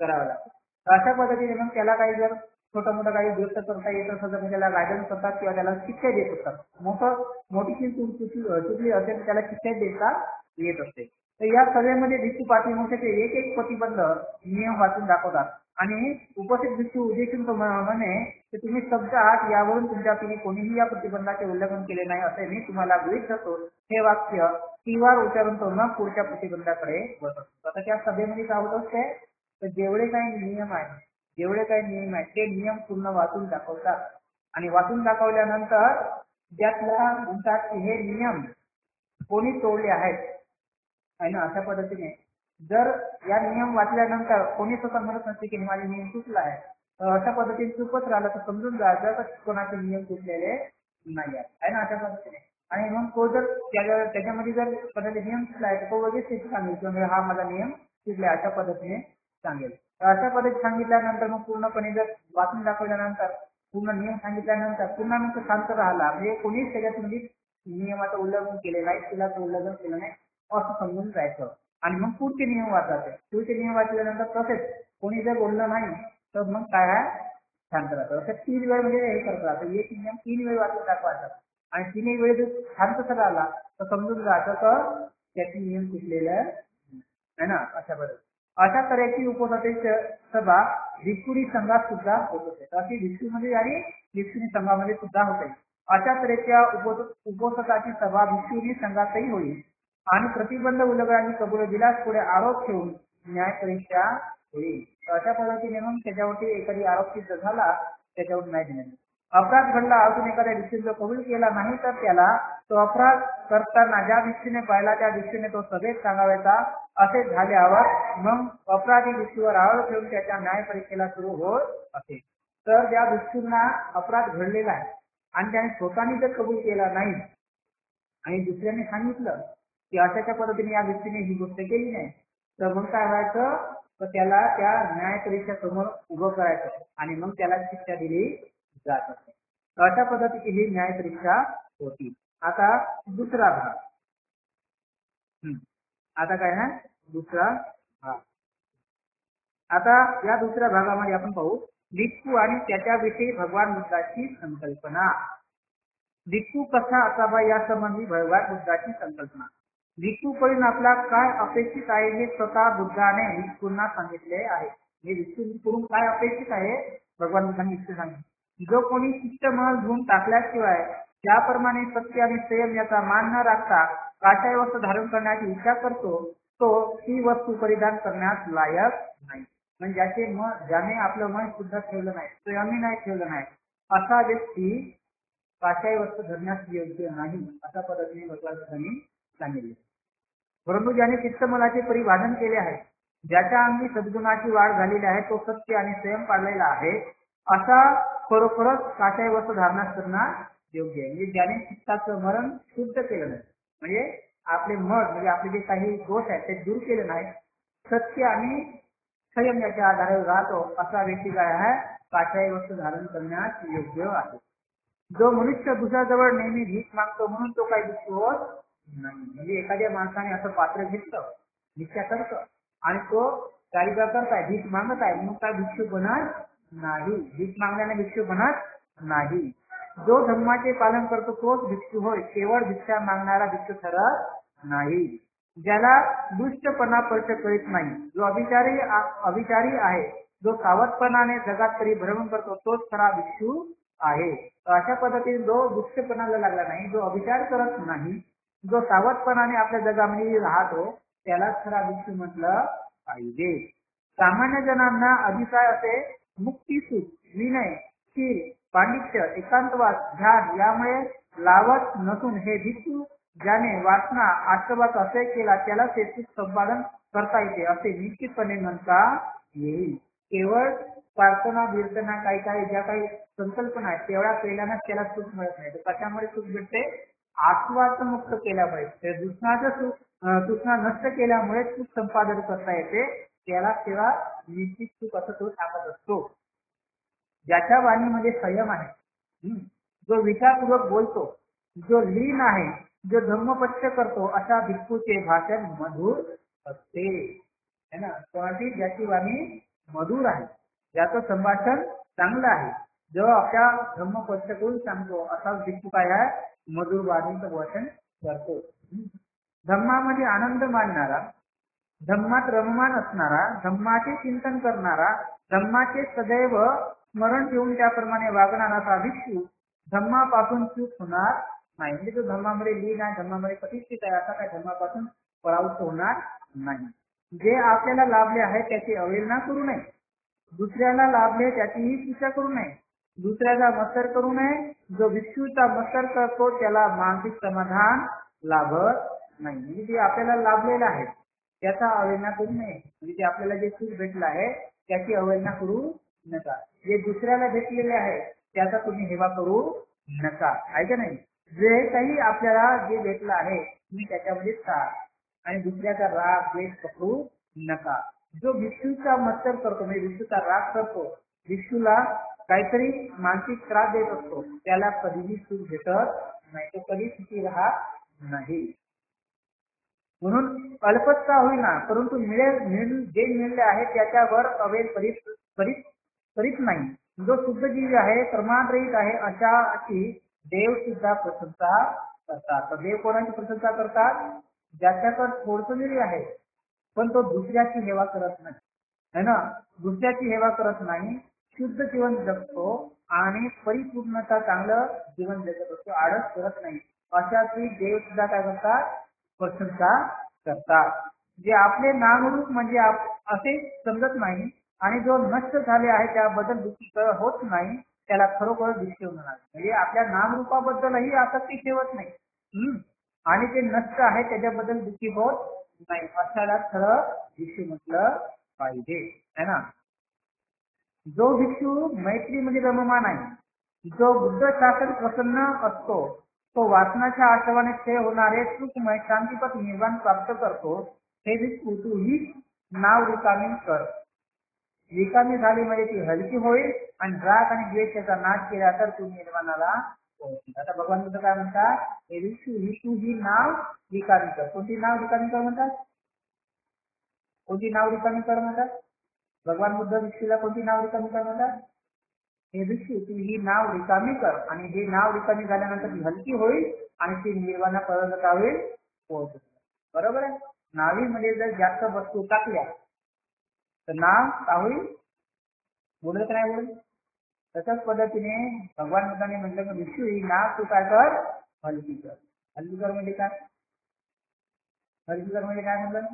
करावं लागतं. अशा पद्धतीने मग त्याला काही जर छोटं मोठं काही दुरुस्त करता येत असेल तर त्याला गायडन्स करतात किंवा त्याला शिक्षा देत असतात. मोठी चुकली असेल तर त्याला शिक्षा देता येत असते. तर या सभेमध्ये भिक्षू पाठीमुखेचे एक प्रतिबंध नियम वाचून दाखवतात आणि उपस्थित भिक्षू उद्देशून म्हणे की तुम्ही शब्द आहात यावरून तुमच्यापैकी कोणीही या प्रतिबंधाचे उल्लंघन केले नाही असे मी तुम्हाला गृहीत धरतो. हे वाक्य 3 वार उच्चारून तो मग पुढच्या प्रतिबंधाकडे वळतो. आता त्या सभेमध्ये काय होत असते तर जेवढे काही नियम आहेत ते नियम पूर्ण वाचून दाखवतात आणि वाचून दाखवल्यानंतर त्यातला म्हणतात की हे नियम कोणी तोडले आहेत आहे ना. अशा पद्धतीने जर या नियम वाचल्यानंतर कोणी स्वतः म्हणत नसते की माझे नियम चुकला आहे तर अशा पद्धतीने चुकत राहिलं तर समजून जायचं तर कोणाचे नियम चुकलेले नाही आहे ना. अशा पद्धतीने आणि मग तो जर त्याच्यामध्ये जर कोणाचे नियम चुकला आहे तर तो लगेच त्याची सांगेल किंवा हा माझा नियम चुकला अशा पद्धतीने सांगेल. तर अशा पद्धतीने सांगितल्यानंतर मग पूर्णपणे जर वाचून दाखवल्यानंतर पूर्ण नियम सांगितल्यानंतर पुन्हा मग शांत राहिला म्हणजे कोणीच त्याच्यामध्ये नियमाचं उल्लंघन केले नाही, शिलाचं उल्लंघन केलं नाही असं समजून जायचं. आणि मग पुढचे नियम वाचायचे. पुढचे नियम वाचल्यानंतर तसेच कोणी जर बोललं नाही तर मग काय आहे शांत राहतं. असं 3 वेळ म्हणजे हे करत राहतं. एक नियम 3 वेळ वाचून दाखवायचा आणि 3 वेळ जर शांत राहिला तर समजून जायचं तर त्याचे नियम चुकलेले आहे ना. अशा बरोबर अशा तऱ्हेची उपवासाची सभा भिक्षुणी संघात सुद्धा होत होते. अशी भिक्षूमध्ये आणि भिक्षुणी संघामध्ये सुद्धा होते. अशा तऱ्हेच्या उपवासाची सभा भिक्षुणी संघातही होईल आणि प्रतिबंध उल्लंघनाची कबुली दिल्यास पुढे आरोप ठेवून न्याय परीक्षा होईल. अशा पद्धतीने मग त्याच्यावरती एखादी आरोप सिद्ध झाला त्याच्यावर न्याय देण्यात. अपराध घडला अजून एखाद्या भिक्षूने कबूल केला नाही तर त्याला तो अपराध करताना ज्या भिक्षूने पाहिला त्या भिक्षूने तो सभेत सांगावायचा. असे झाल्यावर मग अपराधी भिक्षूवर आरोप ठेवून त्याच्या न्याय परीक्षेला सुरू होत असे. तर ज्या भिक्षूंना अपराध घडलेला आहे आणि त्याने स्वतःने जर कबूल केला नाही आणि दुसऱ्याने सांगितलं की अशाच्या पद्धतीने या व्यक्तीने ही गोष्ट केली नाही तर मग काय व्हायचं तर त्याला त्या न्याय परीक्षा समोर उभं करायचं आणि मग त्याला शिक्षा दिली जात असते. अशा पद्धतीची ही न्याय परीक्षा होती. आता दुसरा भाग आता काय आहे दुसरा भाग. आता या दुसऱ्या भागामध्ये आपण पाहू भिक्षू आणि त्याच्याविषयी भगवान बुद्धाची संकल्पना. भिक्षू कसा असावा यासंबंधी भगवान बुद्धाची संकल्पना. भिक्षूकडून आपला काय अपेक्षित आहे हे स्वतः बुद्धाने भिक्षूंना सांगितले आहे. हे भिक्षूकडून काय अपेक्षित आहे भगवान बुद्धांनी इथे सांगितले. जो कोणी शिष्टमहल धुवून टाकल्याशिवाय त्याप्रमाणे सत्य आणि संयम याचा मान न राखता काषाय वस्त्र धारण करण्याची इच्छा करतो तो ती वस्तू परिधान करण्यास लायक नाही. म्हणजे ज्याने आपलं मन शुद्ध ठेवलं नाही, संयमी नाही ठेवलं नाही असा व्यक्ती काषाय वस्त्र धरण्यास योग्य नाही अशा पद्धतीने भगवान बुद्धांनी सांगितले. परंतु ज्याने चित्तमलाचे परिभाषण केले आहे, ज्याच्या अंगी सद्गुणाची वाढ झालेली आहे, तो सत्य आणि संयम पाळलेला आहे असा खरोखरच काषाय वस्त्र धारणास करणं योग्य आहे. म्हणजे ज्याने चित्ताचं मरण शुद्ध केलं नाही, म्हणजे आपले मठ म्हणजे आपले जे काही दोष आहेत ते दूर केले नाही, सत्य आणि संयम याच्या आधारे राहतो असा व्यक्ती काय आहे काषाय वस्त्र धारण करण्यास योग्य आहे. जो मनुष्य दुसऱ्याजवळ नेहमी भीक मागतो म्हणून तो काही भिक्षू होत नाही. म्हणजे एखाद्या माणसाने असं पात्र घेतलं भिक्षा करतं आणि तो कारिका करताय भीक मागत आहे म्हणून काय भिक्षू बनत नाही. भीक मागण्याने भिक्षू बनत नाही. जो धर्माचे पालन करतो तोच भिक्षू होय. केवळ भिक्षा मागणारा भिक्षू ठरत नाही. ज्याला दुष्टपणा स्पर्श करीत नाही, जो अभिचारी आहे, जो सावधपणाने जगात तरी भ्रमण करतो तोच खरा भिक्षू आहे. अशा पद्धतीने जो दुष्टपणाला लागला नाही, जो अभिचार करत नाही, जो सावधपणाने आपल्या जगामध्ये राहतो त्यालाच खरा भिक्षू म्हटलं पाहिजे. सामान्य जनांना अभिप्राय असे मुक्ती सुख विनय शील पांडित्य एकांतवास ध्यान यामुळे लावत नसून हे भिक्षू ज्याने वासना आश्रवास असे केला त्याला ते सुख संपादन करता येते असे निश्चितपणे म्हणता येईल. केवळ प्रार्थना कीर्तना काही काही ज्या काही संकल्पना आहेत तेवढ्या केल्यानं त्याला सुख मिळत नाही. तर कशामुळे सुख भेटते? आस्वाद मुक्त केल्यामुळे ते तृष्णा नष्ट केल्यामुळे सुख संपादन करता येते. त्याला तेव्हा निश्चित सुख असं तो सांगत असतो. ज्याच्या वाणीमध्ये संयम आहे, जो विचारपूर्वक बोलतो, जो लीन आहे, जो धम्मपच्य करतो अशा भिक्षूचे भाषण मधुर असते है ना. कोणाची? ज्याची वाणी मधुर आहे, ज्याचं संभाषण चांगलं आहे, जेव्हा आपल्या धम्मपच्य करून सांगतो असा भिक्षू काय आहे? मधुर वाणीचं भाषण करतो. धम्मामध्ये आनंद मानणारा, धम्मात रममान असणारा, धम्माचे चिंतन करणारा, धम्माचे सदैव स्मरण ठेवून त्याप्रमाणे वागणारा असा भिक्षू धम्मापासून चूक होणार नाही. म्हणजे तो धम्मामध्ये लीन आहे, धम्मामध्ये प्रतिष्ठित आहे, असा काय धम्मापासून परावृत्त होणार नाही. जे आपल्याला लाभले आहे त्याची अवहेलना करू नये, दुसऱ्याला लाभले त्याचीही टीका करू नये, दुसऱ्याचा मत्सर करू नये. जो भिक्षूचा मत्सर करतो त्याला मानसिक समाधान लाभत नाही. म्हणजे जे आपल्याला लाभलेलं आहे त्याचा अवहेलना करू नये. म्हणजे ते आपल्याला जे सुख भेटलं आहे त्याची अवहेलना करू नका. जे दुसऱ्याला भेटलेले आहे त्याचा तुम्ही हेवा करू नका. आहे का नाही? जे काही आपल्याला जे भेटलं आहे तुम्ही त्याच्यामध्ये साथ आणि दुसऱ्याचा राग द्वेष पकडू नका. जो भिक्षूचा मत्सर करतो म्हणजे भिक्षूचा राग करतो, भिक्षूला काहीतरी मानसिक त्रास देत असतो, त्याला कधीही सुख भेटत नाही, तो कधी सुखी राहत नाही. म्हणून अल्पता होईना परंतु जे मिळले आहे त्याच्यावर अवेल करीत नाही. जो शुद्ध जीव आहे, प्रमाणरहित आहे अशाची देव सुद्धा प्रशंसा करतात. तर देव कोणाची प्रशंसा करतात? ज्याच्याकडे थोडस जरी आहे पण तो दुसऱ्याची हेवा करत नाही है ना, दुसऱ्याची हेवा करत नाही, शुद्ध जीवन जगतो आणि परिपूर्णता चांगलं जीवन जगत असतो, आळस करत नाही. अशाची देव सुद्धा काय करतात? प्रशंसा करतात. जे आपले नामरूप म्हणजे असे समजत नाही आणि जो नष्ट झाले आहे त्याबद्दल दुःखी होत नाही त्याला खरोखर दुःखी होणार. म्हणजे आपल्या नामरूपाबद्दलही आसक्ती ठेवत नाही आणि ते नष्ट आहे त्याच्याबद्दल दुःखी होत नाही, अशाला खरं भिक्षू म्हटलं पाहिजे है ना. जो भिक्षू मैत्रीमध्ये रममान आहे, जो बुद्ध शासन प्रसन्न असतो, तो वासनाच्या आश्रवाने क्षय होणारे सुखमय शांतीपत निर्वाण प्राप्त करतो. हे भिक्षू तू ही नाव रिकामी कर. रिकामी झाली म्हणजे ती हलकी होईल आणि राग आणि द्वेषाचा नाश केला तर तू निर्वाणाला पोहोचेल. आता भगवान बुद्ध काय म्हणतात? हे भिक्षू तू ही नाव रिकामी कर. कोणती नाव रिकामी कर म्हणतात? कोणती नाव रिकामी कर म्हणतात? भगवान बुद्ध भिक्षूला कोणती नाव रिकामी कर म्हणतात? हे भिक्षू तू ही नाव रिकामी कर आणि हे नाव रिकामी झाल्यानंतर ती हलकी होईल आणि ती निर्वाणापर्यंत काय होईल? पोहोचेल. बरोबर आहे. नावीमध्ये जर जास्त वस्तू टाकल्या तर नाव काय होईल? बोलत नाही बोल. तशाच पद्धतीने भगवान बुद्धाने म्हटलं की भिक्षू ही नाव तू काय कर? हलकी कर. हलकी कर म्हणजे काय? हलकी कर म्हणजे काय म्हटलं?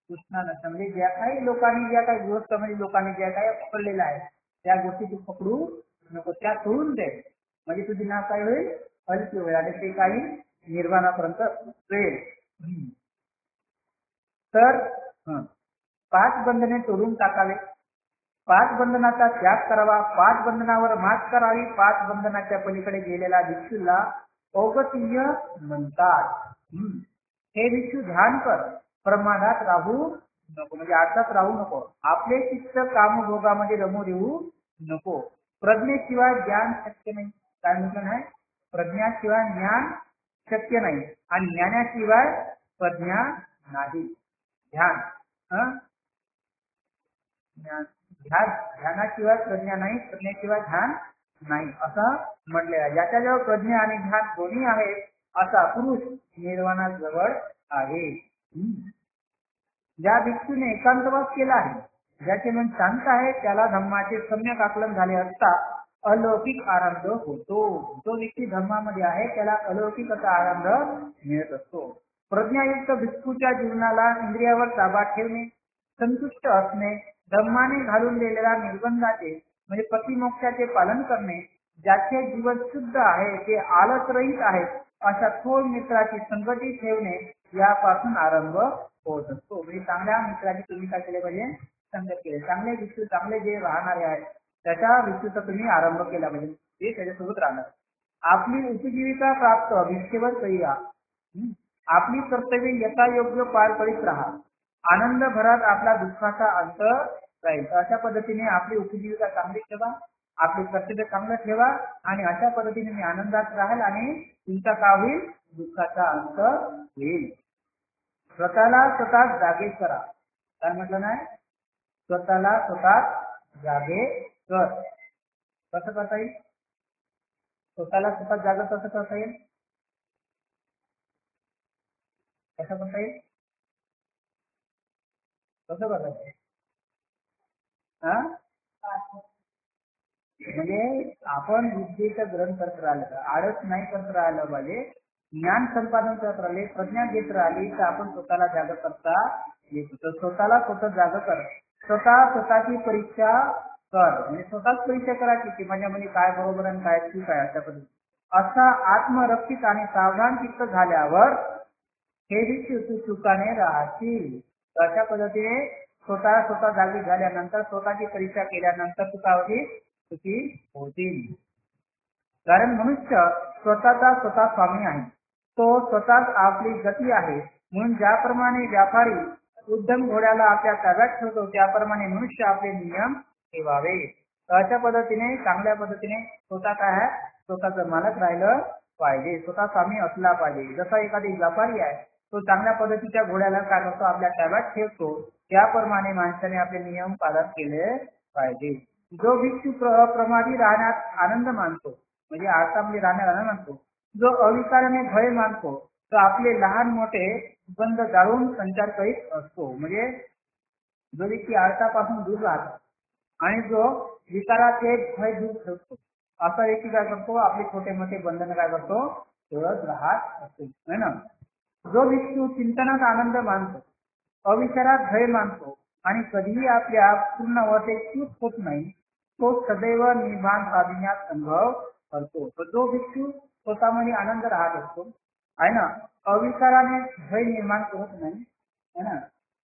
कृष्णा नसतं म्हणजे ज्या काही लोकांनी ज्या काही गृहस्थामध्ये लोकांनी ज्या काही पकडलेल्या आहे त्या गोष्टी तू पकडू नको, त्या सोडून दे. म्हणजे तुझी नाव काय होईल? हलकी होईल आणि ते काही निर्वाणापर्यंत जाईल. तर 5 बंधने तोडून टाकावे, 5 बंधनाचा त्याग करावा, 5 बंधनावर मात करावी. 5 बंधनाच्या पलीकडे गेलेला भिक्षूला औगतीय म्हणतात. हे भिक्षू ध्यान कर, प्रमादात राहू नको म्हणजे आताच राहू नको. आपले चित्त कामभोगामध्ये रमू देऊ नको. प्रज्ञेशिवाय ज्ञान शक्य नाही. काय म्हटलं नाही? प्रज्ञाशिवाय ज्ञान शक्य नाही आणि ज्ञानाशिवाय प्रज्ञा नाही. ध्यान ध्यानाशिवाय प्रज्ञा नाही, प्रज्ञेशिवाय ध्यान नाही असं म्हटले आहे. ज्याच्याजवळ प्रज्ञा आणि ध्यान दोन्ही आहेत असा पुरुष निर्वाणाजवळ आहे. ज्या भिक्षूने एकांतवास केला आहे, ज्याचे मन शांत आहे त्याला धम्माचे सम्यक आकलन झाले असता अलौकिक आनंद होतो. जो व्यक्ती धम्मामध्ये आहे त्याला अलौकिक असा आनंद मिळत असतो. प्रज्ञायुक्त भिक्षूच्या जीवनाला इंद्रियावर ताबा ठेवणे, संतुष्ट असणे, धम्माने घालून दिलेल्या निर्बंधाचे म्हणजे पतिमोक्षाचे पालन करणे, ज्याचे जीवन शुद्ध आहे ते आलसरहित आहे अशा थोर मित्राची संगती ठेवणे यापासून आरंभ होत असतो. म्हणजे चांगल्या मित्राची तुम्ही काय केले पाहिजे, संगत केली. चांगले भिक्षू चांगले जे राहणारे आहेत त्याच्या भिक्षूचा तुम्ही आरंभ केला पाहिजे, ते त्याच्यासोबत राहणार. आपली उपजीविका प्राप्त भिक्षेवर करूया. आपली कर्तव्य यथायोग्य पार करीत राहा. आनंद भरात आपला दुःखाचा अंत राहील. अशा पद्धतीने आपली उपजीविका चांगली ठेवा, आपले कर्तव्य चांगलं ठेवा आणि अशा पद्धतीने मी आनंदात राहाल आणि तुमचा काय होईल, दुःखाचा अंत होईल. स्वतःला स्वतः जागे करा. काय म्हटलं नाही, स्वतःला स्वतः जागे कर. कसं करता येईल, स्वतःला स्वतः जागा कसं करता येईल, कसं करता येईल, कसं करता येईल? म्हणजे आपण विद्येचं ग्रहण करत राहिलं, आळस नाही करत राहिलं पाहिजे, ज्ञान संपादन करत राहिले, प्रज्ञा घेत राहिली तर आपण स्वतःला जाग करता येतो. तर स्वतःला स्वतः जाग कर. स्वतःची परीक्षा कर. म्हणजे स्वतःच परीक्षा करायची की माझ्यामध्ये काय बरोबर आणि काय चूक आहे. अशा पद्धती असा आत्मरक्षित आणि सावधान चित्त झाल्यावर हे देखील चुकाने राहतील. अशा पद्धतीने स्वतः जागी झाल्यानंतर स्वतःची परीक्षा केल्यानंतर चुका होतील. कारण मनुष्य स्वतःचा स्वतः स्वामी आहे. तो स्वतःच आपली गती आहे. म्हणून ज्याप्रमाणे व्यापारी उद्यम घोड्याला आपल्या ताब्यात ठेवतो त्याप्रमाणे मनुष्य आपले नियम ठेवावे. अशा पद्धतीने चांगल्या पद्धतीने स्वतः काय आहे, स्वतःचं मालक राहिलं पाहिजे, स्वतः स्वामी असला पाहिजे. जसा एखादी व्यापारी आहे तो चांगल्या पद्धतीच्या घोड्याला काय करतो, आपल्या ताब्यात ठेवतो, त्याप्रमाणे माणसाने आपले नियम पालन केले पाहिजे. जो भिक्षू प्रमादी राहण्यात आनंद मानतो म्हणजे आळसामध्ये राहण्यात आनंद मानतो, जो अविकाराने भय मानतो तो आपले लहान मोठे बंध जाळून संचार करीत असतो. म्हणजे जो व्यक्ती आळसापासून दूर राहतो आणि जो विकाराचे भय दूर ठेवतो असा व्यक्ती काय करतो, आपले छोटे मोठे बंधन काय करतो, तोडत राहत असतो, है ना. जो भिक्षू चिंतनात आनंद मानतो, अविचारात भय मानतो आणि कधीही आपल्या पूर्ण अवस्थेत चूक होत नाही, तो सदैव निभान साधण्यात अनुभव करतो. तर जो भिक्षू स्वतःमध्ये आनंद राहत असतो आहे ना, अविचाराने भय निर्माण करत नाही, है ना,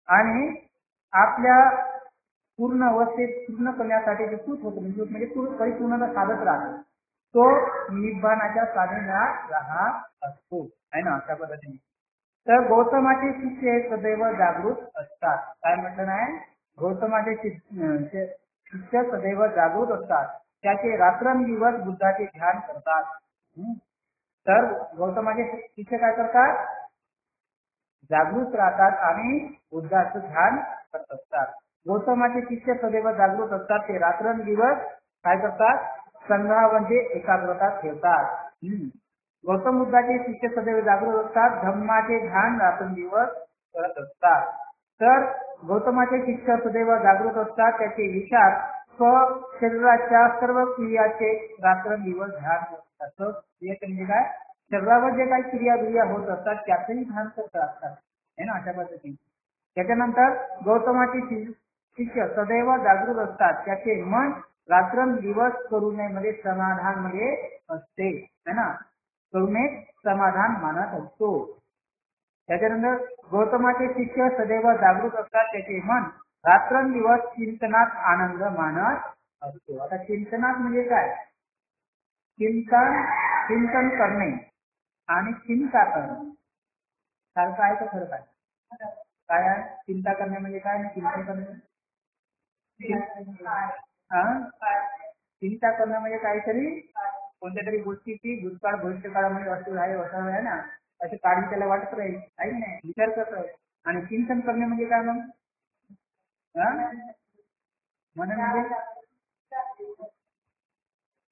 आणि आपल्या पूर्ण अवस्थेत पूर्ण करण्यासाठी जे चूक होत म्हणजे परिपूर्णता साधत राहतो, तो निभानाच्या साधण्यात राहत असतो, आहे ना. अशा पद्धतीने तर गौतमाचे शिष्य सदैव जागृत असतात. काय म्हटलं नाही, गौतमाचे शिष्य सदैव जागृत असतात. त्याचे रात्रंदिवस बुद्धाचे ध्यान करतात. तर गौतमाचे शिष्य काय करतात, जागृत राहतात आणि बुद्धाचं ध्यान करत असतात. गौतमाचे शिष्य सदैव जागृत असतात. ते रात्रंदिवस काय करतात, संग्रहामध्ये एकाग्रता ठेवतात. गौतम बुद्धाचे शिष्य सदैव जागृत असतात, धम्माचे ध्यान रात्रंदिवस करत असतात. तर गौतमाचे शिष्य सदैव जागृत असतात. त्याचे विचार शरीराच्या सर्व क्रियाचे रात्रंदिवस ध्यान करतात. म्हणजे काय, शरीरावर जे काही क्रिया होत असतात त्याचंही ध्यान करत असतात, है ना. अशा पद्धतीने त्याच्यानंतर गौतमाचे शिष्य सदैव जागृत असतात. त्याचे मन रात्रंदिवस करुणेमध्ये समाधान मध्ये असते, है ना, करुणेत समाधान मानत असतो. त्याच्यानंतर गौतमाचे शिष्य सदैव जागृत असतात. त्याचे मन रात्रंदिवस चिंतनात आनंद मानत असतो. आता चिंतनात म्हणजे काय, चिंतन करणे आणि चिंता करणे सारखं आहे का फरक आहे? काय आहे चिंता करणे म्हणजे काय आणि चिंतन करणे, चिंता करणं म्हणजे काहीतरी कोणत्या तरी गोष्टीची भूतकाळ भविष्यकाळामध्ये वस्तू आहे ना, अशी काळजी त्याला वाटत राहील, आहे की नाही, विचार करत राहील. आणि चिंतन करणे म्हणजे काय मग, म्हणून म्हणजे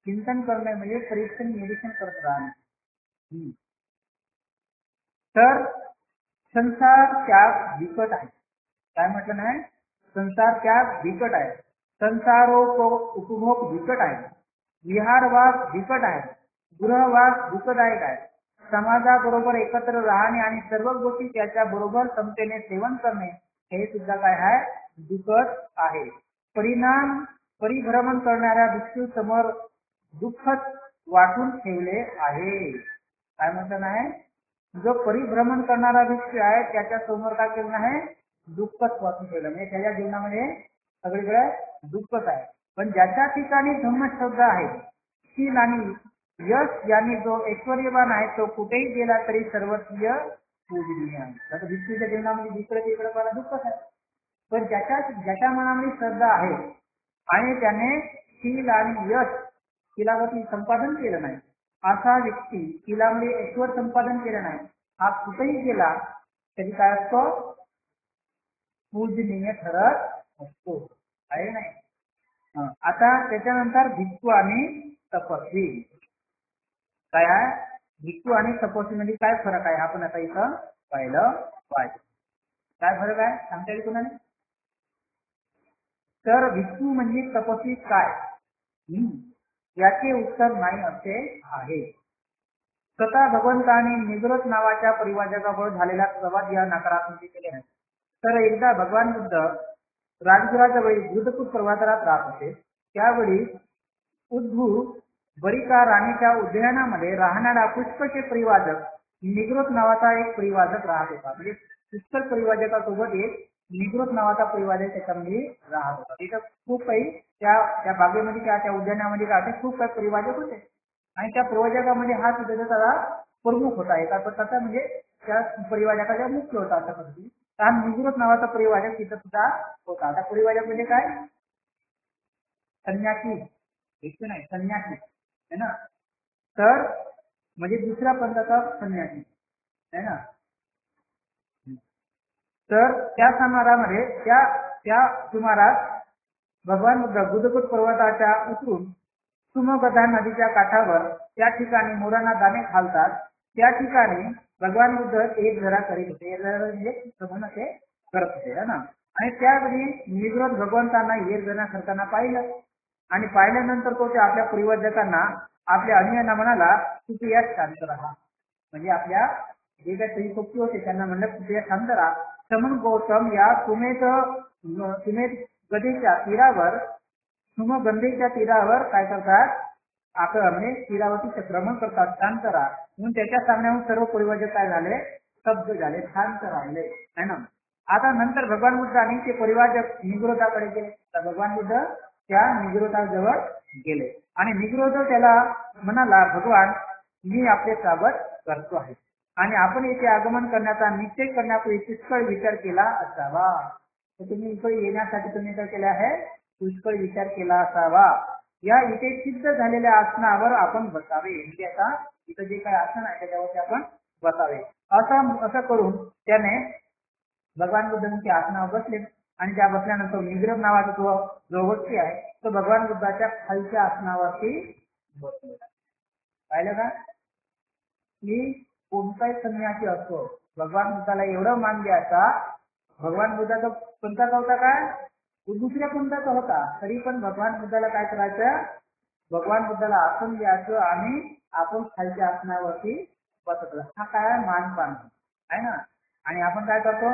चिंतन करणे म्हणजे परीक्षण निरीक्षण करत राहणे. तर संसार त्याग विकट आहे. काय म्हटलं नाही, संसार त्याग विकट आहे. संसारोपभोग विकट आहे. विहारवास विकट आहे. गृहवास दुःखदायक आहे. समाजाबरोबर एकत्र राहणे आणि सर्व गोष्टी त्याच्या बरोबर समतेने सेवन करणे हे सुद्धा काय आहे, दुःखच आहे. परिभ्रमण करणाऱ्या भिक्षू समोर दुःखच वाटून ठेवले आहे. काय म्हणतात आहे, जो परिभ्रमण करणारा भिक्षू आहे त्याच्या समोर काय केलं आहे, दुःखच वाटून ठेवलं. म्हणजे त्याच्या जीवनामध्ये सगळीकडे दुःखच आहे. पण ज्याच्या ठिकाणी धम्मशब्द आहे, शील आणि यश यांनी जो ऐश्वर्यवान आहे तो कुठेही गेला तरी सर्वस्वीय पूजनीय आहे. आता भिक्षूच्या जीवनामध्ये दुसरं तिकडे मला दुःखच आहे. पण ज्याच्या मनामध्ये श्रद्धा आहे आणि त्याने शील आणि यश शीलावरती संपादन केलं नाही, असा व्यक्ती शीलामध्ये ऐश्वर संपादन केलं नाही, हा कुठेही गेला तरी काय असतो, पूजनीय ठरत असतो. आहे नाही. आता त्याच्यानंतर भिक्षू आणि तपस्वी काय आहे, भिक्षू आणि तपस्वी मध्ये काय फरक आहे आपण आता इथं पाहिलं पाहिजे. काय फरक आहे सांगता येईल कोणाने? तर भिक्षू म्हणजे तपस्वी काय, याचे उत्तर नाही असे आहे. स्वतः भगवंताने निग्रोध नावाच्या परिवाजकावर झालेला संवाद या नकारात्मक केले आहे. तर एकदा भगवान बुद्ध राजगुराच्या वेळी बुद्धपूर पर्वतावर राहत होते. त्यावेळी उद्धव बरिका राणीच्या उद्यानामध्ये राहणारा पुष्कळचे परिवाजक निग्रोध नावाचा एक परिवाजक राहत होता. म्हणजे पुष्कळ परिवाजकासोबत एक निग्रोध नावाचा परिवाजक त्याच्यामध्ये राहत होता. तिथं खूप काही त्या बागेमध्ये त्या उद्यानामध्ये राहते खूप काही परिवाजक होते आणि त्या परिवाजकामध्ये हा सुद्धा त्याला प्रमुख होता. एका प्रकारचा म्हणजे त्या परिवाजकाचा मुख्य होता अशा पद्धतीने. कारण निग्रोध नावाचा परिवाजक तिथं सुद्धा होता. आता परिवाजक म्हणजे काय, संन्यासी एक नाही, संन्यासी है ना. तर म्हणजे दुसऱ्या पंथाचा संन्यासी है ना. तर त्या समारामध्ये त्या सुमारास भगवान बुद्धपूर पर्वताच्या उतरून सुमगधा नदीच्या काठावर त्या ठिकाणी मोरांना दाणे घालतात. त्या ठिकाणी भगवान बुद्ध एक जरा करीत होते. एक जरा म्हणजे श्रवण ते करत होते है ना. आणि त्यावेळी निग्रोध भगवंतांना एक जण करताना पाहिलं आणि पाहिल्यानंतर तो ते आपल्या परिवर्तकांना आपल्या अन्य म्हणाला, कृपया शांत राहा. म्हणजे आपल्या जे काही परिपक्ती होते त्यांना म्हणलं कृपया शांत राहा. समन गौतम या सुमेध गदेच्या तीरावर सुमगंधेच्या तीरावर काय करतात, म्हणजे तीरावरती चक्रमण करतात, शांत राहा. म्हणून त्याच्या सांगण्याहून सर्व परिवर्तक काय झाले, स्तब्ध झाले, शांत राहिले है ना. आता नंतर भगवान बुद्धांनी ते परिवारजक निग्रोधाकडे गेले. तर भगवान बुद्ध त्या निग्रोधाजवळ गेले आणि निग्रोध त्याला म्हणाला, भगवान मी आपले स्वागत करतो आहे आणि आपण येथे आगमन करण्याचा निश्चय करण्यापूर्वी पुष्कळ विचार केला असावा. तर तुम्ही इकडे येण्यासाठी तुम्ही काय केले आहे, पुष्कळ विचार केला असावा. या इथे सिद्ध झालेल्या आसनावर आपण बसावे. म्हणजे आता इथं जे काही आसन आहे त्याच्यावरती आपण बसावे. असं करून त्याने भगवान बुद्धांच्या आसनावर बसले आणि त्या बसल्यानंतर निग्रोध नावाचा जो व्यक्ती आहे तो भगवान बुद्धाच्या खालच्या आसनावरती बसलेला. पाहिलं का, की कोणताही संन्यासी असतो भगवान बुद्धाला एवढं मान द्यायचा. भगवान बुद्धाचा कोणता होता काय, दुसऱ्या कोणताचा होता, तरी पण भगवान बुद्धाला काय करायचं, भगवान बुद्धाला आसन द्यायचं आणि आपण खालच्या आसनावरती बसत. हा काय मानपान आहे ना. आणि आपण काय करतो,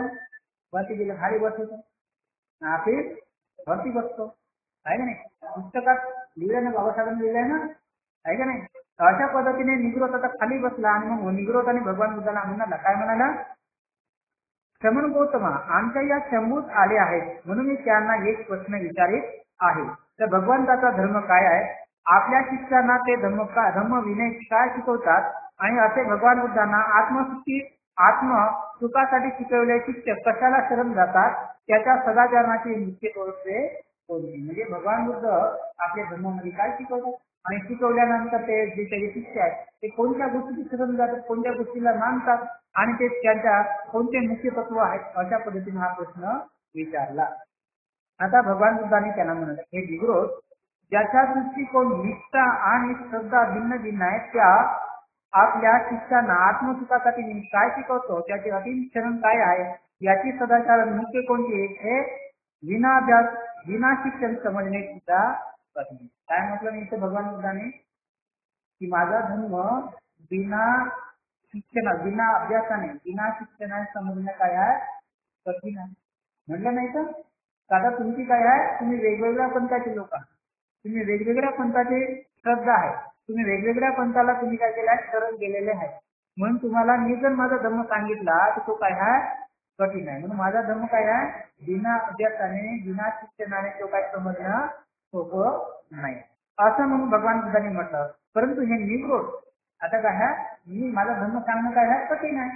वरती गेले खाली बसतो, आपण वरती बसतो आहे का नाही. पुस्तकात लिहिलं ना, बाबासाहेबांनी लिहिलंय ना, आहे का नाही. अशा पद्धतीने निग्रोध आता खाली बसला आणि मग निग्रोध आणि भगवान बुद्धाला म्हणाला, काय म्हणाला, श्रमण गौतमा आमच्या या शंभूत आले आहेत म्हणून मी त्यांना एक प्रश्न विचारित आहे. तर भगवंताचा धर्म काय आहे, आपल्या शिष्यांना ते धम्म विनय काय शिकवतात आणि असे भगवान बुद्धांना आत्म सुखासाठी शिकवले शिष्य कशाला शरण जातात, त्याच्या सदाचरणाची मुख्य कोणते कोणती. म्हणजे भगवान बुद्ध आपल्या धर्मामध्ये काय शिकवतात आणि शिकवल्यानंतर ते जे काही शिष्य आहेत ते कोणत्या गोष्टीची शरण जातात, कोणत्या गोष्टीला मानतात आणि ते त्यांच्या कोणते मुख्य तत्व आहेत, अशा पद्धतीने हा प्रश्न विचारला. आता भगवान बुद्धांनी त्यांना म्हणाले, हे निग्रोध ज्याच्या दृष्टिकोन निष्ठा आणि श्रद्धा भिन्न भिन्न आहेत, त्या आपल्या शिष्यांना आत्मसुखासाठी मी काय शिकवतो त्याचे अतिशरण काय आहे, याची सदाचार मुख्य कोणती हे विनाभ्यास विना शिक्षण समजणे सुद्धा कठीण. काय म्हटलं नाही इथे भगवान बुद्धाने, की माझा धर्म बिना शिक्षण बिना अभ्यासाने बिना शिक्षणाने समजणं काय आहे कठीण आहे. म्हटलं नाही तर आता तुमची काय आहे, तुम्ही वेगवेगळ्या पंथाचे लोक आहात, तुम्ही वेगवेगळ्या पंथाचे श्रद्धा आहे, तुम्ही वेगवेगळ्या पंथाला तुम्ही काय केलं आहे शरण गेलेले आहे. म्हणून तुम्हाला मी जर माझा धर्म सांगितला तर तो काय आहे कठीण आहे. म्हणून माझा धर्म काय आहे बिना अभ्यासाने बिना शिक्षणाने तो काय समजणं सोपं नाही असं म्हणून भगवान बुद्धांनी म्हटलं. परंतु हे निग्रोध आता काय आहे मी माझा धर्म सांगणं काय आहे कठीण आहे.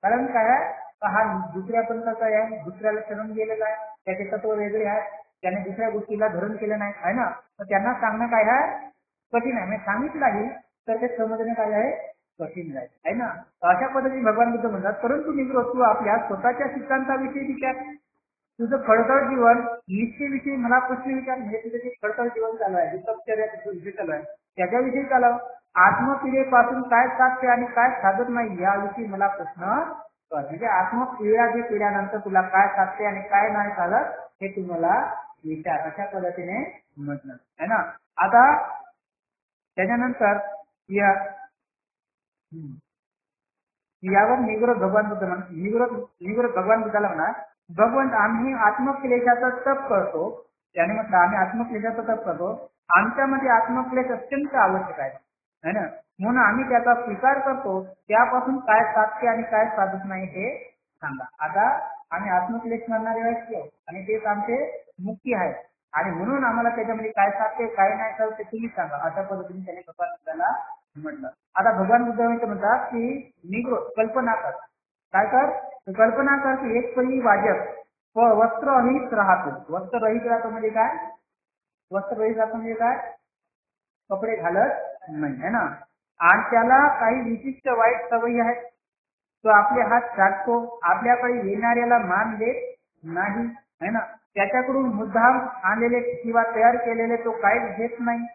कारण काय आहे हा दुसऱ्या पंथाचा आहे, दुसऱ्याला शरण गेलेला आहे, त्याचे तत्व वेगळे आहे, त्याने दुसऱ्या गोष्टीला धरण केलं नाही आहे ना, तर त्यांना सांगणं काय आहे कठीण आहे. मी सांगितलं आहे तर ते समजणं काय आहे कठीण राहील आहे ना. अशा पद्धतीने भगवान बुद्ध म्हणतात परंतु निग्रोध तू आपल्या स्वतःच्या सिद्धांताविषयी विचार, तुझं खडतर जीवन निश्चयविषयी मला प्रश्न विचार, म्हणजे तुझं जे खडतर जीवन चालू आहे, तपश्चर्या चालू आहे त्याच्याविषयी चालव. आत्मपिढेपासून काय साध्य आणि काय साधत नाही याविषयी मला प्रश्न कर. म्हणजे आत्मपिढ्या जे पिढ्यानंतर तुला काय साधते आणि काय नाही चालत हे तुम्हाला विचार, अशा पद्धतीने म्हटलं आहे ना. आता त्याच्यानंतर यावर निग्रोध भगवान बुद्ध निग्रोध भगवान बुद्धाला म्हणा भगवंत आम्ही आत्मक्लेशाचा तप करतो, त्याने म्हटलं आम्ही आत्मक्लेशाचा तप करतो, आमच्यामध्ये आत्मक्लेश अत्यंत आवश्यक आहे ना, म्हणून आम्ही त्याचा स्वीकार करतो. त्यापासून काय साधते आणि काय साधत नाही हे सांगा. आता आम्ही आत्मक्लेश करणारे व्यक्ती आहोत आणि तेच आमचे मुक्ती आहे आणि म्हणून आम्हाला त्याच्यामध्ये काय साधते काय नाही साधते तुम्ही सांगा, अशा पद्धतीने त्याने भगवान बुद्धाला म्हटलं. आता भगवान बुद्ध म्हणतात की निग्रोध कल्पना कर, काय कर कल्पना कर की एक परिवाजक वस्त्ररहित राहतो. वस्त्ररहित राहतो म्हणजे काय, वस्त्ररहित राहतो म्हणजे काय कपडे घालत नाही है ना, आणि त्याला काही विशिष्ट वाईट सवयी आहेत. तो आपले हात चाटतो, आपल्याकडे येणाऱ्याला मान देत नाही है ना, त्याच्याकडून मुद्दाम आणलेले किंवा तयार केलेले तो काहीच घेत नाही,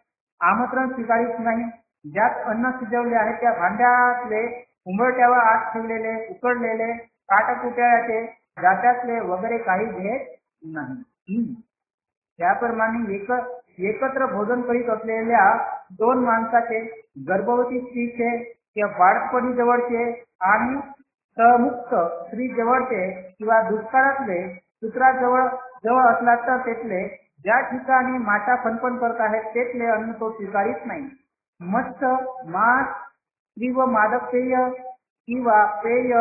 आमंत्रण स्वीकारित नाही, ज्यात अन्न शिजवले आहे त्या भांड्यातले उंबरट्यावर आत ठेवलेले उकडलेले काटकुट्याचे जात्यातले वगैरे काही घेत नाही. त्याप्रमाणे एकत्र भोजन करीत असलेल्या दोन माणसाचे, गर्भवती स्त्रीचे किंवा बाळपणी जवळचे आणि मुक्त स्त्री जवळचे किंवा दुष्काळातले कुत्रा जवळ असला तर तेथले, ज्या ठिकाणी माता फणफण करत आहेत तेथले अन्न तो स्वीकारित नाही. मत्स्य मांस स्त्री व मादक पेय किंवा पेय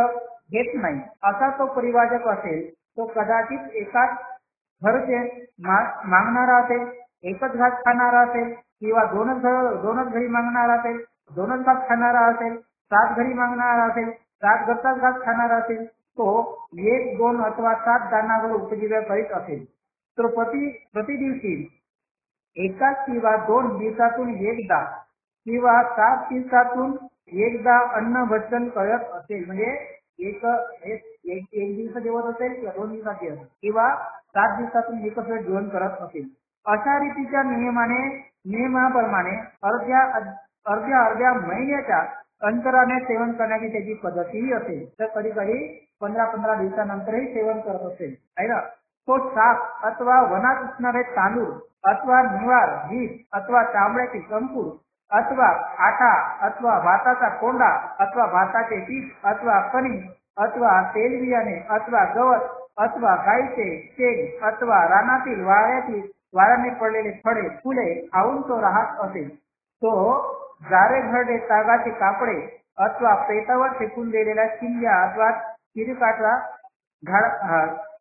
घेत नाही. असा तो परिवाजक असेल तो कदाचित एकाच घरचे मागणारा असेल, एकच घास खाणारा असेल किंवा दोनच घरी मागणारा असेल, दोनच घास खाणारा असेल, 7 घरी मागणारा असेल, 7 घरचाच घास खाणारा असेल, तो 1, 2 अथवा 7 दानावर उपजीविका करीत असेल तर प्रति दिवशी एकाच किंवा 2 दिवसातून एकदा किंवा 7 दिवसातून एकदा अन्न भक्षण करत असेल, म्हणजे एक दिवस जेवत असेल किंवा 2 दिवसात जेवत किंवा 7 दिवसातून एकच वेळ जेवण करत असेल, अशा रीतीच्या नियमाप्रमाणे अर्ध्या महिन्याच्या अंतराने सेवन करण्याची त्याची पद्धतीही असेल. तर कधी कधी 15 दिवसानंतरही सेवन करत असेल आहे ना. तो साप अथवा वनात असणारे तांदूळ अथवा निवार बीज अथवा तांबड्याची कंकूर अथवा आटा अथवा भाताचा कोंडा अथवा भाताचे पीठ अथवा कणी अथवा तेलबियाणे अथवा गवत अथवा गाईचे शेण अथवा रानातील वाऱ्याने पडलेले फळे फुले खाऊन तो राहत असेल. तो जारे भरडे तागाचे कापडे अथवा पेटावर फेकून दिलेल्या शिंग्या अथवा चिरकाटा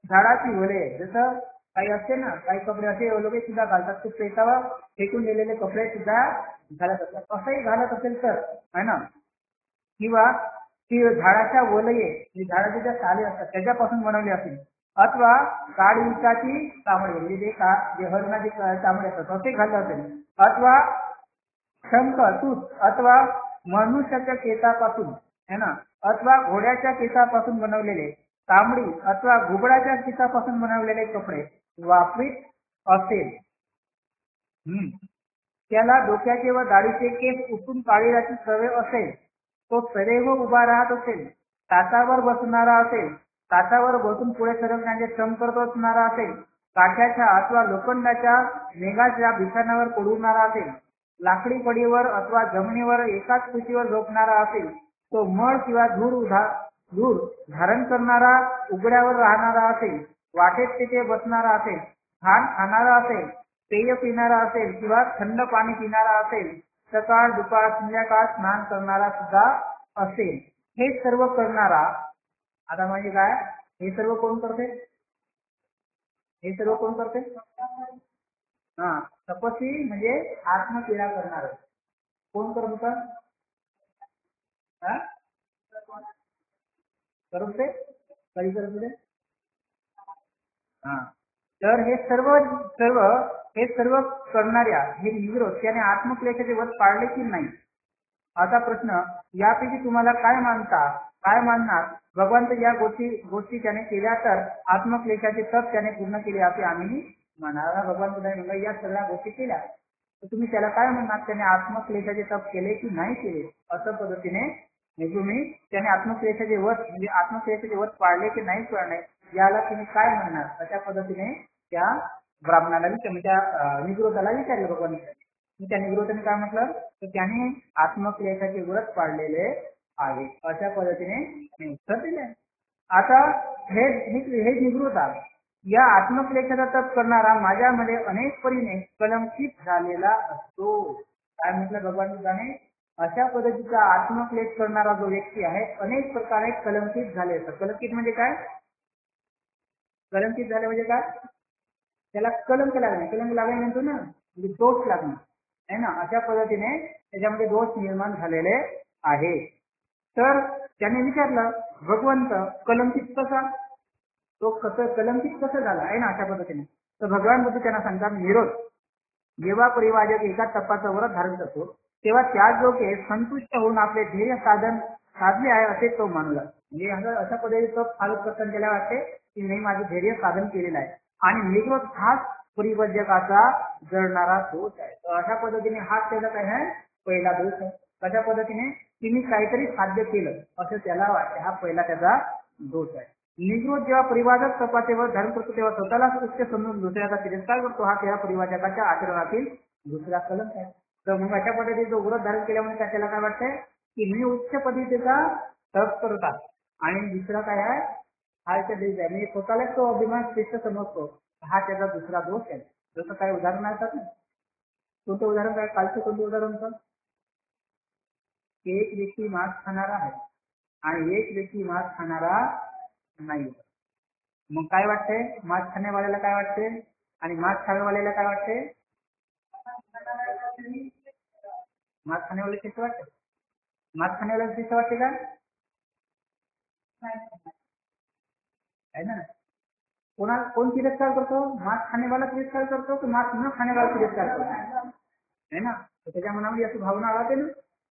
झाडाची वले, जसं काही असते ना काही कपडे असे लोक सुद्धा घालतात, ते पेटावर फेकून दिलेले कपडे सुद्धा घालत असतात, असंही घालत असेल तर है ना, किंवा ती झाडाच्या वलये झाडाच्या ज्या साले असतात त्याच्यापासून बनवली असेल, अथवा काळी विटाची तांबडे म्हणजे जे हरणाचे तांबडे असतात असे घालत असेल, अथवा शंख तूत अथवा मनुष्याच्या केसापासून है ना, अथवा घोड्याच्या केसापासून बनवलेले तांबडी अथवा घुबडाच्या केसापासून बनवलेले कपडे वापरीत असेल, त्याला डोक्याचे व दाढीचे केस उठून काढण्याची सवय असेल, तो सदैव उभा राहत असेल, ताटावर बसणारा असेल, ताटावर बसून पुढे सरकण्याचे श्रम करत असणारा असेल, काठ्याच्या अथवा लोखंडाच्या मेघाच्या बिछाणावर पडणारा असेल, लाकडी पडीवर अथवा जमिनीवर एकाच खुशीवर झोपणारा असेल, तो मळ किंवा धूर धारण करणारा, उघड्यावर राहणारा असेल, वाटेत तिथे बसणारा असेल, घाण खाणारा असेल, पेय पिणारा असेल किंवा थंड पाणी पिणारा असेल, सकाळ दुपार संध्याकाळ स्नान करणारा सुद्धा असेल, हे सर्व करणारा. आता म्हणजे काय, हे सर्व कोण करते? हे सर्व कोण करते? हा, तपस्वी म्हणजे आत्मक्रिया करणार. कोण करत होता? करत होते? कधी करत होते? हा. तर हे सर्व सर्व हे सर्व करणाऱ्या हे निग्रोध त्याने आत्मक्लेशाचे वध पाळले की नाही? आता प्रश्न, यापैकी तुम्हाला काय मानता, काय मानणार? भगवंत या गोष्टी त्याने केल्या तर आत्मक्लेशाचे तप त्याने पूर्ण केले असे आम्ही म्हणणार. भगवंत म्हणलं या सगळ्या गोष्टी केल्या तर तुम्ही त्याला काय म्हणणार? त्याने आत्मक्लेशाचे तप केले की नाही केले? असं पद्धतीने तुम्ही त्याने आत्मक्लेशाचे वध म्हणजे आत्मक्लेशाचे वध पाळले की नाही पाळले याला तुम्ही काय म्हणणार? अशा पद्धतीने त्या ब्राह्मणाला त्या निगृताला विचारलं भगवंत. त्या निगृताने काय म्हटलं तर त्याने आत्मक्लेशाचे व्रत पाळलेले आहे, अशा पद्धतीने उत्तर दिले. आता हे निगृता या आत्मक्लेशाचा तप करणारा माझ्यामध्ये अनेक परीने कलंकित झालेला असतो. काय म्हटलं भगवंताने? अशा पद्धतीचा आत्मक्लेश करणारा जो व्यक्ती आहे अनेक प्रकारे कलंकित झाले असतात. कलंकित म्हणजे काय? कलंकित झाले म्हणजे काय? त्याला कलंक लागणे. कलंक लागणे म्हणतो ना, म्हणजे दोष लागणे आहे ना. अशा पद्धतीने त्याच्यामध्ये दोष निर्माण झालेले आहे. तर त्याने विचारलं भगवंत कलंकित कसा, तो कसं कलंकित कसं झाला आहे ना, अशा पद्धतीने. तर भगवान बुद्ध त्यांना सांगतात निरोध. जेव्हा परिवाजक एका तपाचं व्रत धारण करतो तेव्हा त्या जोगे संतुष्ट होऊन आपले ध्येय साधले आहे असे तो मानला. म्हणजे अशा पद्धतीने चालत करताना त्याला वाटते की नाही माझं ध्येय साधन केलेलं आहे. आणि निरोध हाच परिवर्जकाचा जळणारा दोष आहे. तर अशा पद्धतीने हाच त्याचा काय आहे पहिला दोष आहे. कशा पद्धतीने की मी काहीतरी साध्य केलं असं त्याला वाटते, हा पहिला त्याचा दोष आहे. निग्रोध जेव्हा परिवाजक तपाचे वर धारण करतो तेव्हा स्वतःला उच्च समजून दुसऱ्याचा तिरस्कार करतो, हा त्या परिवाजकाच्या आचरणातील दुसरा कलंक आहे. तर मग अशा पद्धतीने जो व्रत धारण केल्यामुळे त्याला काय वाटतंय की मी उच्च पद्धतीचा तप करतात आणि दुसरा काय आहे हा देश आहे, मी स्वतःलाच तो अभिमान श्रेष्ठ समजतो, हा त्याचा दुसरा दोष आहे. जसं काही उदाहरण असतात ना, कोणतं उदाहरण काय? कालचं कोणतं उदाहरण होतं? एक व्यक्ती मांस खाणारा आहे आणि एक व्यक्ती मांस खाणारा नाही. मग काय वाटतंय? मांस खाण्यावाल्याला काय वाटते आणि मांस खाण्यावाल्याला काय वाटते? मांस खाण्यावाले शिस्त वाटते? मांस खाण्यावाल्याला शिस्त वाटते का? आहे ना. कोण तिरस्कार करतो? मांस खाण्यावाला तिरस्कार करतो की मांस न खाण्यावाला तिरस्कार करतो? है ना. त्याच्या मनामध्ये अशी भावना राहते ना,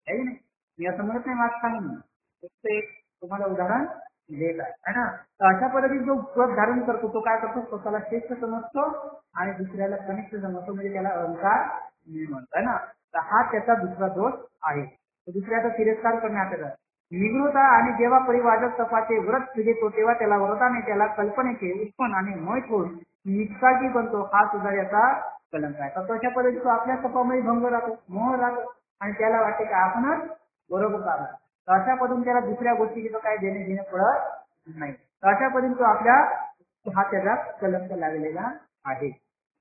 आहे नाही. मी असं म्हणत नाही मांस खा म्हणून, फक्त एक तुम्हाला उदाहरण देत आहे ना. तर अशा पद्धतीने जो व्रत धारण करतो तो काय करतो? स्वतःला श्रेष्ठ समजतो आणि दुसऱ्याला कनिष्ठ समजतो, म्हणजे त्याला अहंकार निर्माण आहे ना. तर हा त्याचा दुसरा दोष आहे. दुसऱ्याचा तिरस्कार करण्याचा निगृता. आणि जेव्हा परिवाजक तपाचे व्रत घेतो तेव्हा त्याला व्रताने त्याला कल्पनेचे उत्पन्न आणि मोहित होऊन निष्काळजी बनतो, हा सुद्धा याचा कलंक आहे. तर तशा पद्धतीने तो आपल्या तपामध्ये भंग राहतो, मोह राहतो आणि त्याला वाटते की आपणच बरोबर काम. तर अशा पद्धतीने त्याला दुसऱ्या गोष्टीची तो काय देणे घेणं पडत नाही. तर अशा पद्धतीने तो आपल्या हा त्याचा कलंक लागलेला आहे.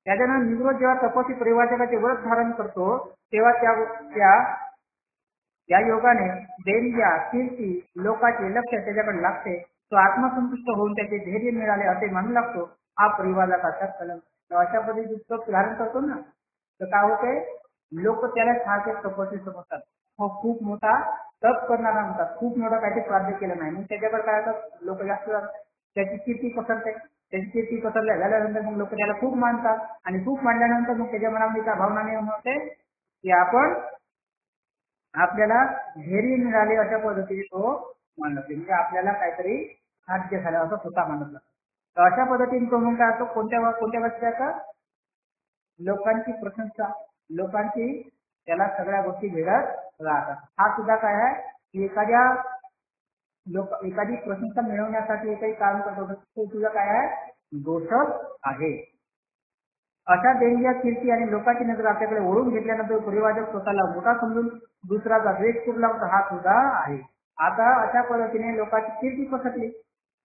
त्याच्यानंतर निगृत जेव्हा तपस्वी परिवाजकाचे व्रत धारण करतो तेव्हा त्या योगाने देणग्या कीर्ती लोकांचे लक्ष त्याच्याकडे लागते. तो आत्मसंतुष्ट होऊन त्याचे धैर्य मिळाले असे मानू लागतो, हा परिवाजकाचा कलंक. तर अशा पद्धतीने तप धारण करतो ना, तर काय होते? लोक त्याला सारखे तपस्वी समजतात. हो खूप मोठा तप करणारा म्हणतात, खूप मोठा काहीतरी प्राप्त केलं नाही, मग त्याच्याकडे काय होतं? लोक जास्त त्याची कीर्ती पसरते. त्याची कीर्ती पसरल्या झाल्यानंतर मग लोक त्याला खूप मानतात आणि खूप मानल्यानंतर मग त्याच्या मनामध्ये त्या भावना निर्माण होते की आपल्याला धैर्य मिळाले अशा पद्धतीने तो मानत, म्हणजे आपल्याला काहीतरी साध्य झालं असं स्वतः मानत. तर अशा पद्धतीने तो मग काय असतो? कोणत्या गोष्टीचा? लोकांची प्रशंसा, लोकांची त्याला सगळ्या गोष्टी भेटत राहतात. हा सुद्धा काय आहे की एखादी प्रशंसा मिळवण्यासाठी काही काम करतो तो सुद्धा काय आहे? दोषच आहे. अशा देणग्या कीर्ती आणि लोकांची नजर आपल्याकडे ओढून घेतल्यानंतर परिवाजक स्वतःला मोठा समजून दुसराचा द्वेष करू लागतो, हा सुद्धा आहे. आता अशा पद्धतीने लोकांची कीर्ती पसरली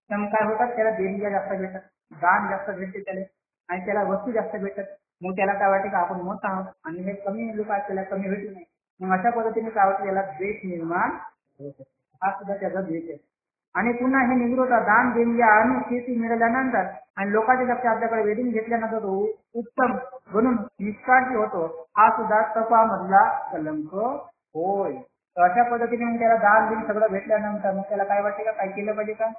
तर मग काय होतात, त्याला देणग्या जास्त भेटतात, दान जास्त भेटते त्याला, आणि त्याला वस्तू जास्त भेटतात. मग त्याला काय वाटते का आपण मोठा आहोत आणि हे कमी लोक आहेत त्याला कमी भेटू नये. मग अशा पद्धतीने काय होतं, त्याला द्वेष निर्माण होतो. हा सुद्धा त्याचा द्वेष आहे. आणि पुन्हा हे निगृहता दान देणग्या आणून कीर्ती मिळाल्यानंतर आणि लोकांचे लक्ष आपल्याकडे वेधून घेतल्यानंतर तो उत्तम बनून निष्काळजी होतो. हा सुद्धा तपामधला कलंक होय. तर अशा पद्धतीने मग त्याला दान देऊन सगळं भेटल्यानंतर मग त्याला काय वाटते का, काय केलं पाहिजे का,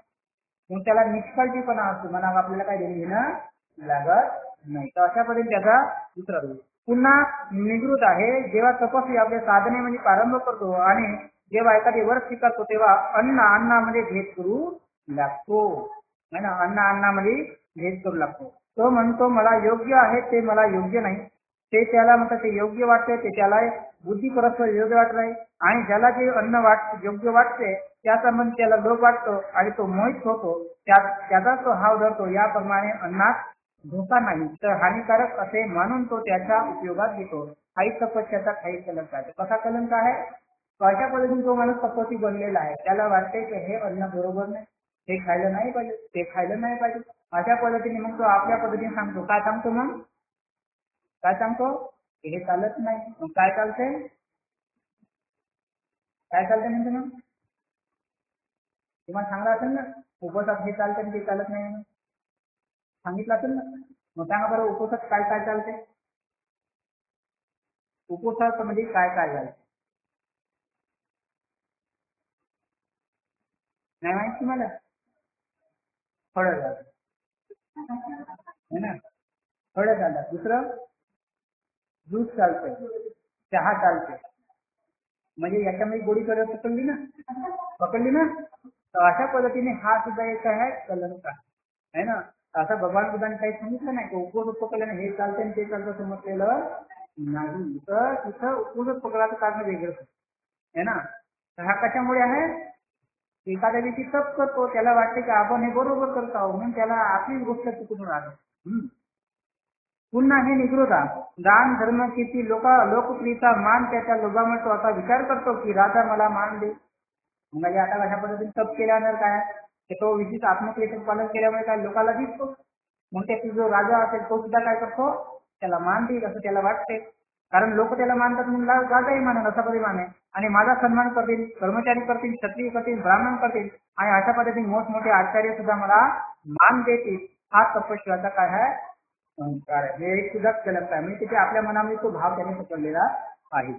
मग त्याला निष्काळजीपणा असतो, म्हणा आपल्याला काय देणं घेणं लागत नाही. तर अशा पद्धतीने त्याचा दुसरा दोष. पुन्हा निगृत आहे, जेव्हा तपस्वी आपल्या साधने म्हणजे प्रारंभ करतो आणि जेव्हा एखादी वर्ष स्वीकारतो तेव्हा अन्नामध्ये भेद करू लागतो, है ना, अन्नामध्ये भेद करू लागतो. तो म्हणतो मला योग्य आहे ते मला योग्य नाही, ते त्याला म्हणतात ते योग्य वाटते, ते त्याला बुद्धी परस्पर योग्य वाटत नाही, आणि ज्याला जे अन्न योग्य वाटते त्याचा मन त्याला लोभ वाटतो आणि तो मोहित होतो, त्याचा तो हाव धरतो. याप्रमाणे अन्नात धोका नाही तर हानिकारक असे मानून तो त्याच्या उपयोगात घेतो. काही तपस्याचा काही कलंक आहे. कसा कलंक आहे, अशा पद्धतीने जो माणूस तपस्वी बनलेला आहे त्याला वाटते की हे अन्न बरोबर नाही, हे खायला नाही पाहिजे, ते खायला नाही पाहिजे. अशा पद्धतीने मग तो आपल्या पद्धतीने सांगतो. काय सांगतो मग, काय सांगतो, हे चालत नाही. मग काय चालते, काय चालते म्हणते मग, तुम्हाला सांगला असेल ना उपवासात हे चालते ते चालत नाही म्हणून सांगितलं असेल ना. मग सांगा बरं उपवासात काय काय चालते, उपवासामध्ये काय काय झालं नाही माहित तुम्हाला. फळं झालं है ना, फळं झालं. दुसरं ज्यूस चालतंय, चहा चालते, म्हणजे याच्यामध्ये गोडी करत पकडली ना. तर अशा पद्धतीने हा सुद्धा एक आहे कलंक आहे ना. असं भगवान बुद्धांनी काही सांगितलं नाही की उपवास पकडल्याने हे चालते आणि ते चालतं समजलेलं नाही. तर तिथं उपवास पकडायचं कारण वेगळं आहे ना. तर हा कशामुळे आहे, एखाद्या व्यक्ती तप करतो त्याला वाटते की आपण हे बरोबर करत आहोत म्हणून त्याला आपलीच गोष्ट चुकून राहतो. पुन्हा हे निगृहता दान धर्म किती लोकप्रियता मान त्याच्या लोभामुळे तो असा विचार करतो की राजा मला मान दे. म्हणजे आता अशा पद्धतीने तप केल्यानंतर काय की तो विशिष्ट आत्मक्लेशाचं पालन केल्यामुळे काय लोकांना दिसतो, मग त्याची जो राजा असेल तो सुद्धा काय करतो, त्याला मान देईल असं त्याला वाटते. कारण लोक त्याला मानतात म्हणून राजाही मानेल असा परिमाण आहे. आणि माझा सन्मान करतील, कर्मचारी करतील, क्षत्रिय करतील, ब्राह्मण करतील, आणि अशा पद्धतीने मोठमोठे आचार्य सुद्धा मला मान देतील. हा तपस्याचा काय आहे, अहंकार आहे. हे एक सुद्धा कलंक आहे. म्हणजे तिथे आपल्या मनामध्ये तो भाव त्याने पकडलेला आहे.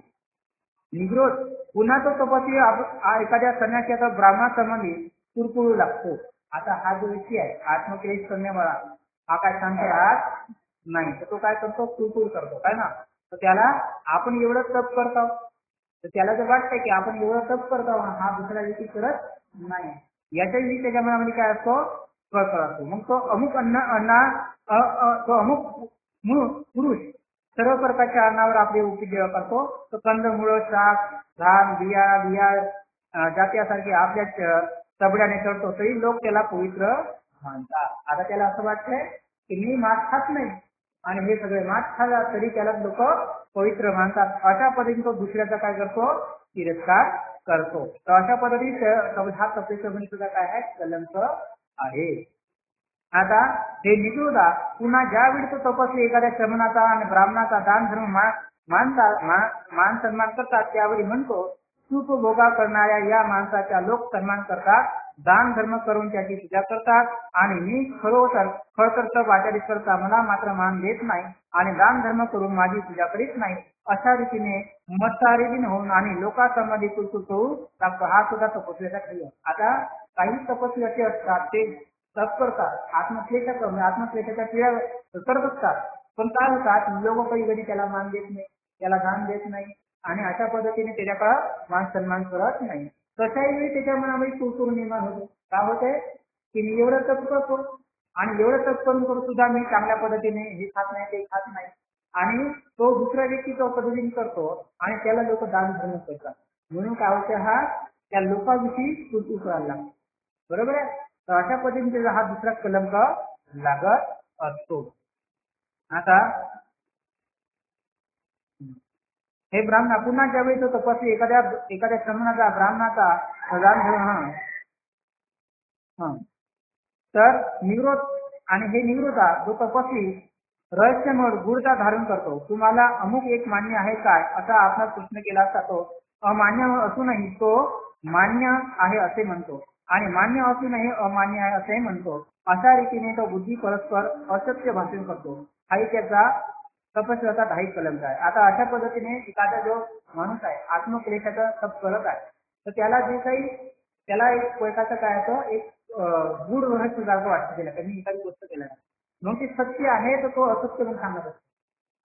निग्रोध पुन्हा तो तपस्वी एखाद्या संन्यासाचा ब्राह्मणासंबंधी कुरकुळू लागतो. आता हा जो व्यक्ती आहे आत्मक्लेश करण्यावाळा हा काय शांत राहत नाही, तर तो काय करतो, कुरकुळ करतो काय ना. तर त्याला आपण एवढं तप करतो, तर त्याला जर वाटतंय की आपण एवढं तप करतो हा दुसरा व्यक्ती करत नाही, याच्याविषयी त्याच्या मनामध्ये काय असतो, कळकळ असतो. मग तो अमुक तो अमुक पुरुष सर्व प्रकारच्या अन्नावर आपले उपजीविका करतो. तो कंदमुळं, शाक, धान, बिया जात्यासारखे आपल्या तबड्याने चढतो, तरी लोक त्याला पवित्र मानतात. आता त्याला असं वाटतंय की मी मांस खात नाही आणि हे सगळे मांस खाल्ला तरी त्याला लोक पवित्र मानतात. अशा पद्धतीने तो दुसऱ्याचा काय करतो, तिरस्कार करतो. तर अशा पद्धतीने हा तपस्वी सुद्धा काय आहे, कलंक आहे. आता हे निगृहता पुन्हा ज्यावेळी तो तपस्वी एखाद्या श्रमणाचा आणि ब्राह्मणाचा दान धर्म मान सन्मान करतात त्यावेळी म्हणतो सुखभोगा करणाऱ्या या माणसाचा लोक सन्मान करतात, दान धर्म करून त्याची पूजा करतात, आणि मी खळतर तप आचरित करता मला मात्र मान देत नाही आणि दान धर्म करून माझी पूजा करीत नाही. अशा रीतीने मत्सारीन होऊन आणि लोकांसंबंधी कुरकुर होऊ लागतो. हा सुद्धा तपस्वीचा क्रिया. आता काही तपस्वी असे असतात ते तप करतात, आत्मक्लेशाच्या क्रिया करत असतात, पण काय होतात लोक कधी कधी त्याला मान देत नाही, त्याला दान देत नाही, आणि अशा पद्धतीने त्याच्याकडे मान सन्मान करत नाही. तशाही वेळी त्याच्या मनामध्ये कुरकुर निर्माण होते. काय होते की मी एवढं तप करतो आणि एवढं तप करून सुद्धा मी चांगल्या पद्धतीने हे खात नाही ते खात नाही, आणि तो दुसऱ्या व्यक्ती तो पद्धतीने करतो आणि त्याला लोक दान धर्म करतात, म्हणून काय होते हा त्या लोकांविषयी कुरकुर करायला लागतो. बरोबर आहे. तर अशा पद्धतीने हा दुसरा कलंक लागत असतो. आता हे ब्राह्मणा पुन्हा ज्यावेळी तो तपस्वी एखाद्या श्रमणाचा ब्राह्मणाचा प्रदान घेऊन तर निवृत्त आणि हे निवृत्ता जो तपस्वी रहस्यमय गूढता धारण करतो, तुम्हाला अमुक एक मान्य आहे काय असा आपला प्रश्न केला असता तो अमान्य असूनही तो मान्य आहे असे म्हणतो आणि मान्य असूनही अमान्य आहे असेही म्हणतो. अशा रीतीने तो बुद्धी परस्पर असत्य भाषण करतो. हाही त्याचा तपस्याचा धाई कलंक आहे. आता अशा पद्धतीने एखादा जो माणूस आहे आत्मक्लेशाचा तप करत आहे तर त्याला जे काही त्याला एक पैकाचं काय होतं एक गूढ रहस्य जागा वाटतं त्याला त्यांनी एखादी गोष्ट केल्या मग ते सत्य आहे तर तो असत्य म्हणून सांगत असतो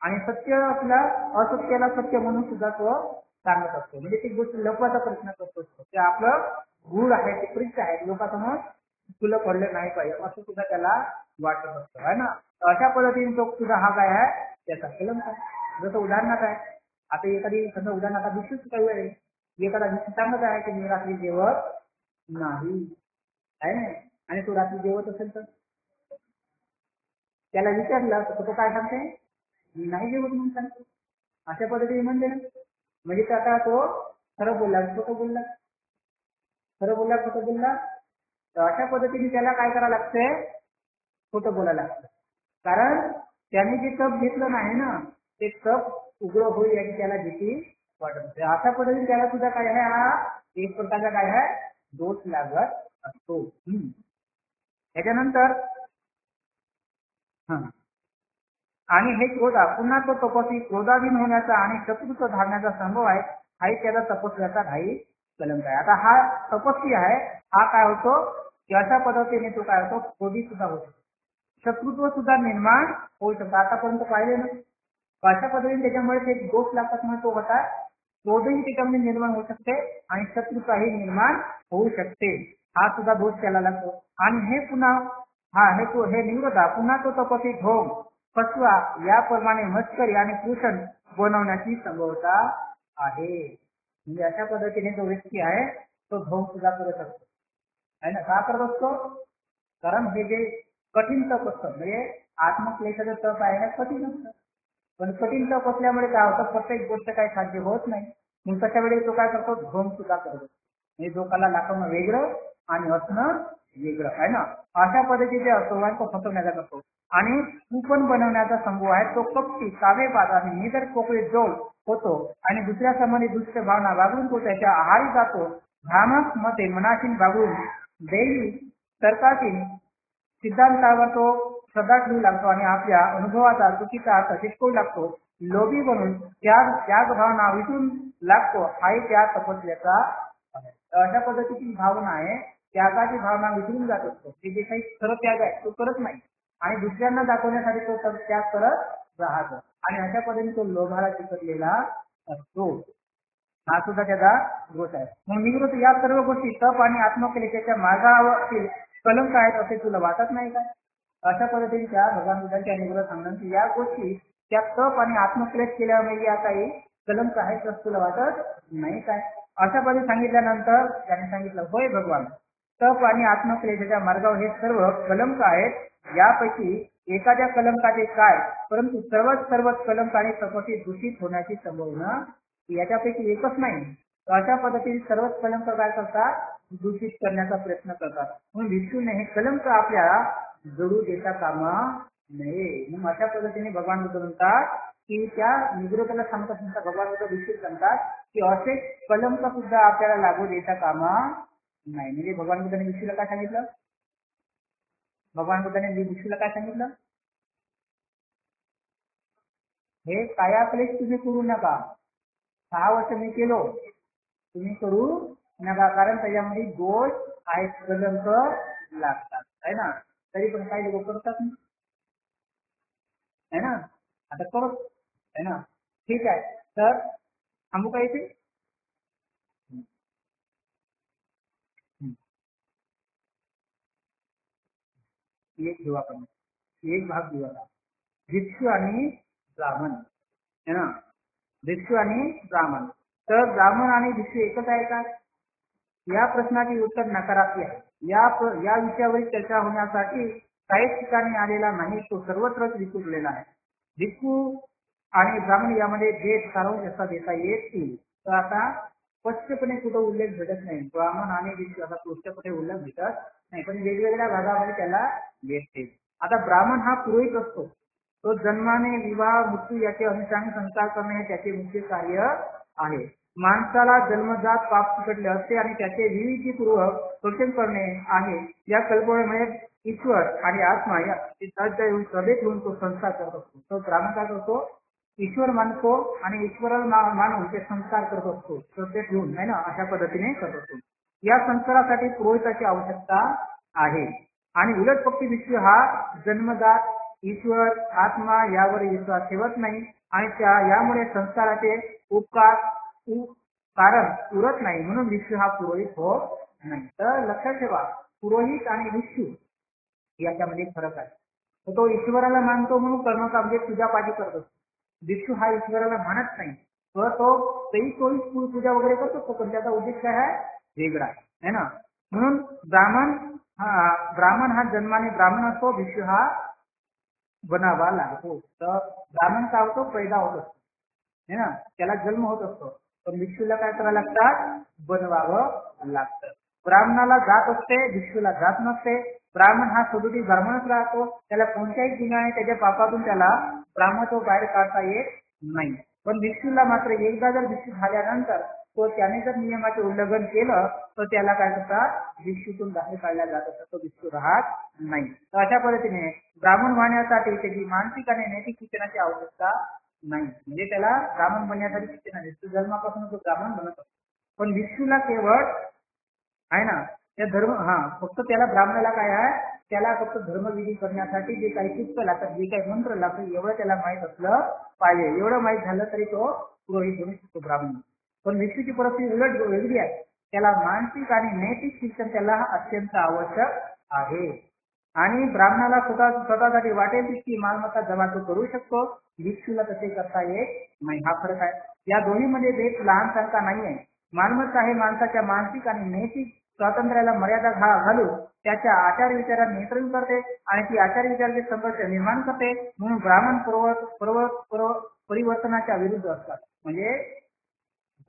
आणि सत्य आपल्या असत्याला सत्य म्हणून सुद्धा तो सांगत असतो. म्हणजे ती गोष्ट लपवायचा प्रयत्न करतो ते आपलं गूढ आहे ते प्रिच आहे लोकांसमोर तुला पडलं नाही पाहिजे असं सुद्धा त्याला वाटत असतं आहे ना. अशा पद्धतीने तो सुद्धा हा काय आहे त्याचा कलंक आहे. जसं उदाहरणार्थ आहे आता एखादी समजा उदाहरणार्थ दुसरीच काही वेळ एखादा दिवशी सांगत आहे की मी रात्री जेवत नाही आहे ना आणि तो रात्री जेवत असेल तर त्याला विचारलं तर तो काय सांगते मी नाही जेवत म्हणून सांगतो. अशा पद्धतीने म्हणते ना म्हणजे आता तो खरं बोलला खोटं बोलला खोटं बोलला तर अशा पद्धतीने त्याला काय करावं लागते खोटं बोलायला लागतं. कारण त्याने जे तप घेतलं नाही ना ते तप उघड होईल याची त्याला भीती वाटत असते. अशा पद्धतीने त्याला सुद्धा काय आहे हा एक प्रकारचा काय आहे दोष लागत असतो. त्याच्यानंतर आणि हे क्रोध पुन्हा तो तपस्वी क्रोधाधीन होण्याचा आणि शत्रुत्व धारण्याचा संभव आहे. हाही त्याचा तपस्याचा घाई कलंक आहे. आता हा तपस्वी आहे हा काय होतो की अशा पद्धतीने तो काय होतो क्रोधी सुद्धा होतो शत्रुत्व सुद्धा निर्माण होऊ शकतो. आतापर्यंत पाहिले ना अशा पद्धतीने त्याच्यामुळे ते दोष लागतात म्हणून तो होता क्रोधही त्याच्यामध्ये निर्माण होऊ शकते आणि शत्रुताही निर्माण होऊ शकते. हा सुद्धा दोष त्याला लागतो. आणि हे पुन्हा हे निवृत्ता पुन्हा तो तपस्वी ढोंग फसवा याप्रमाणे मस्करी आणि भूषण बनवण्याची संभवता आहे. म्हणजे अशा पद्धतीने जो व्यक्ती आहे तो ढोंग सुद्धा करत असतो आहे ना. का करत असतो कारण हे जे कठीण तप असतं म्हणजे आत्मक्लेशाचं तप आहे ना कठीण असतं पण कठीण तप असल्यामुळे काय होतं प्रत्येक गोष्ट काही साध्य होत नाही. मग तशा वेळी तो काय करतो ढोंग सुद्धा करतो म्हणजे डोकाला दाखवणं वेगळं आणि असणं वेगळं आहे ना. अशा पद्धतीचे असतो आणि तो फसवण्याचा करतो आणि कुपन बनवण्याचा संभव आहे. तो कपटी कावेबाज आणि निदर पोकळी जोड होतो आणि दुसऱ्या संबंधी दुसऱ्या भावना वागून तो त्याच्या आहारी जातो. भ्रामक मते मनाशीन वागून दैवी तर्कातील सिद्धांतावर तो श्रद्धा ठेवू लागतो आणि आपल्या अनुभवाचा चुकीचा अर्थ शिकवू लागतो. लोभी बनून त्याग भावना विसरून लागतो. हाही त्या तपस्याचा आहे. अशा पद्धतीची भावना आहे त्यागाची भावना विसरून जात असतो. ते जे काही खरं त्याग आहे तो करत नाही आणि दुसऱ्यांना दाखवण्यासाठी तो त्याग करत राहतो आणि अशा पद्धतीने तो लोभाला चिकटलेला असतो. हा सुद्धा त्याचा दोष आहे. मग निवृत्त या सर्व गोष्टी तप आणि आत्मक्लेशाच्या मार्गावरील कलंक आहेत असे तुला वाटत नाही काय. अशा पद्धतीने त्या भगवान बुद्धांच्या निवृत्त सांगतात की या गोष्टी त्या तप आणि आत्मक्लेश केल्यामुळे या काही कलंक आहेत असं तुला वाटत नाही काय. अशा पद्धतीने सांगितल्यानंतर त्याने सांगितलं होय भगवान तप आणि आत्मक्लेशाच्या मार्गावर हे सर्व कलंक आहेत. यापैकी एखाद्या कलंकाचे काय परंतु सर्वच कलंक आणि तपस्वी दूषित होण्याची संभावना याच्यापैकी एकच नाही. अशा पद्धतीने सर्वच कलंक काय करतात दूषित करण्याचा प्रयत्न करतात. म्हणून भिक्षूने हे कलंक आपल्याला जडू देता कामा नये. मग अशा पद्धतीने भगवान बुद्ध म्हणतात की त्या निवृत्ताला सांगतात भगवान बुद्ध भिक्षू सांगतात की असे कलंक सुद्धा आपल्याला लागू देता कामा नाही. म्हणजे भगवान बुद्धाने भिक्षूला काय सांगितलं भगवान बुद्धाने भिक्षूला काय सांगितलं हे कायाक्लेश तुम्ही करू नका. 6 वर्ष मी केलो तुम्ही करू नका कारण त्याच्यामध्ये दोष आहेत कलंक लागतात आहे ना. तरी पण काही लोक करतात आहे ना. आता करत आहे ना. ठीक आहे तर थांबू का इथे. एक घेऊ आपण एक भाग घेऊ आता भिक्षू आणि ब्राह्मण है ना. भिक्षू आणि ब्राह्मण तर ब्राह्मण आणि भिक्षू एकच आहे का या प्रश्नाचे उत्तर नकारात्मक आहे. या विषयावरील चर्चा होण्यासाठी काहीच ठिकाणी आलेला नाही. तो सर्वत्रच विखुरलेला आहे. भिक्षू आणि ब्राह्मण यामध्ये भेद सारांश असा देता येतील. तर आता स्पष्टपणे कुठं उल्लेख भेटत नाही ब्राह्मण आणि भिक्षू असा स्पष्टपणे उल्लेख भेटत नाही, पण वेगवेगळ्या भागामध्ये त्याला भेटते. आता ब्राह्मण हा पुरोहित असतो. तो जन्माने विवाह मृत्यू याचे अनुषंगाने संस्कार करणे हे त्याचे मुख्य कार्य आहे. माणसाला जन्मजात पाप चिकटले असते आणि त्याचे विविधीपूर्वक पोषण करणे आहे. या कल्पनेमुळे ईश्वर आणि आत्मा या येऊन सभेत येऊन तो संस्कार करत असतो. तो ब्राह्मण काय करतो, ईश्वर मानतो आणि ईश्वराला मानून ते संस्कार करत असतो. श्रद्धेत घेऊन आहे ना, अशा पद्धतीने करत असतो. या संस्कारासाठी पुरोहिताची आवश्यकता आहे. आणि उलट पक्षी भिक्षू हा जन्मजात ईश्वर आत्मा यावर विश्वास ठेवत नाही आणि यामुळे संस्काराचे कारण उरत नाही, म्हणून भिक्षू हा पुरोहित होत नाही. तर लक्षात ठेवा, पुरोहित आणि भिक्षू याच्यामध्ये फरक आहे. तर तो ईश्वराला मानतो म्हणून कर्मका म्हणजे पूजापाठी करत असतो. भिक्षू हा ईश्वराला मानत नाही, तर तो चोवीस पूजा वगैरे करतो, पण त्याचा उद्देश काय आहे, वेगळा आहे ना. म्हणून ब्राह्मण हा जन्माने ब्राह्मण असतो, भिक्षू हा बनावा लागतो. तर ब्राह्मण काय होतो, पैदा होत असतो है ना, त्याला जन्म होत असतो. पण भिक्षूला काय करावं लागतात, बनवावं लागतं. ब्राह्मणाला जात असते, भिक्षूला जात नसते. ब्राह्मण हा सदोटी ब्राह्मणच राहतो. त्याला कोणत्याही गुन्ह्याने त्याच्या पापातून त्याला ब्राह्मत्व बाहेर काढता येत नाही. पण भिक्षूला मात्र एकदा जर भिक्षू झाल्यानंतर तो त्याने जर नियमाचे उल्लंघन केलं तर त्याला काय करतात, भिक्षूतून बाहेर काढला जात असतात, तो भिक्षू राहत नाही. तर अशा पद्धतीने ब्राह्मण होण्यासाठी त्याची मानसिक आणि नैतिक शिक्षणाची आवश्यकता नाही. म्हणजे त्याला ब्राह्मण बनण्यासाठी शिक्षण आहे, तो जन्मापासून तो ब्राह्मण बनत असतो. पण भिक्षूला केवळ आहे ना, त्या धर्म फक्त त्याला ब्राह्मणाला काय आहे, त्याला फक्त धर्मविधी करण्यासाठी जे काही पुस्तक लागतात, जे काही मंत्र लागतात, एवढं त्याला माहीत असलं पाहिजे. एवढं माहीत झालं तरी तो पुरोहित बनू शकतो, ब्राह्मण. पण भिक्षूची परिस्थिती उलट वेगळी आहे. त्याला मानसिक आणि नैतिक शिक्षण त्याला अत्यंत आवश्यक आहे. आणि ब्राह्मणाला स्वतःसाठी वाटेल तितकी मालमत्ता जमा तो करू शकतो, भिक्षूला तसे करता येत नाही. हा फरक आहे. या दोन्हीमध्ये भेद लहान सारखा नाही आहे. मालमत्ता हे माणसाच्या मानसिक आणि नैतिक स्वातंत्र्याला मर्यादा घालून त्याच्या आचार विचारात नियंत्रण करते आणि ती आचार विचाराचे संघर्ष निर्माण करते. म्हणून ब्राह्मण परिवर्तनाच्या विरुद्ध असतात. म्हणजे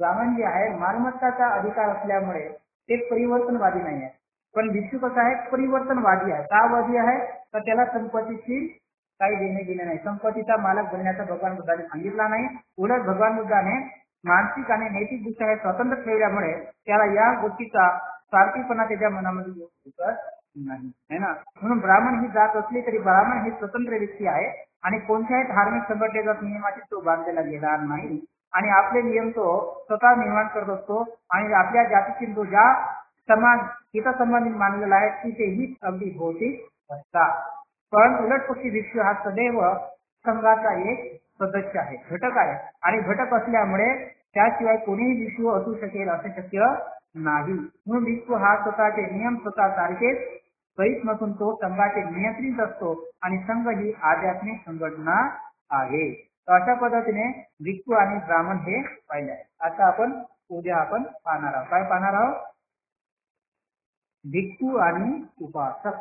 ब्राह्मण जे आहे मालमत्ताचा अधिकार असल्यामुळे ते परिवर्तनवादी नाही आहे. पण भिक्षू कसा आहे, परिवर्तनवादी आहे. का वादी आहे, तर त्याला संपत्तीशी काही देणे घेणे नाही. संपत्तीचा मालक बनण्याचा भगवान बुद्धाने सांगितला नाही. उलट भगवान बुद्धाने मानसिक आणि नैतिक दृष्ट्या हे स्वतंत्र ठेवल्यामुळे त्याला या गोष्टीचा स्वार्थीपणा त्याच्या मनामध्ये येऊ शकत नाही, है ना. म्हणून ब्राह्मण ही जात असली तरी ब्राह्मण ही स्वतंत्र व्यक्ती आहे आणि कोणत्याही धार्मिक संघटनेच्या नियमाची तो बांधलेला गेला नाही आणि आपले नियम तो स्वतः निर्माण करत असतो आणि आपल्या जातीची तो ज्या समाज हितसंबंधित मानलेला आहे तिथेही अगदी भौतिक असतात. पण उलट पक्षी भिक्षू हा सदैव संघाचा एक सदस्य आहे, घटक आहे आणि घटक असल्यामुळे त्याशिवाय कोणीही भिक्षू असू शकेल असे शक्य नाही. म्हणून भिक्षू हा स्वतःचे नियम स्वतः सारखेच करीत नसून तो संघाचे नियंत्रित असतो आणि संघ ही आध्यात्मिक संघटना आहे. तर अशा पद्धतीने भिक्षू आणि ब्राह्मण हे पाहिले आहे. आता उद्या आपण पाहणार आहोत. काय पाहणार आहोत, भिक्षू आणि उपासक.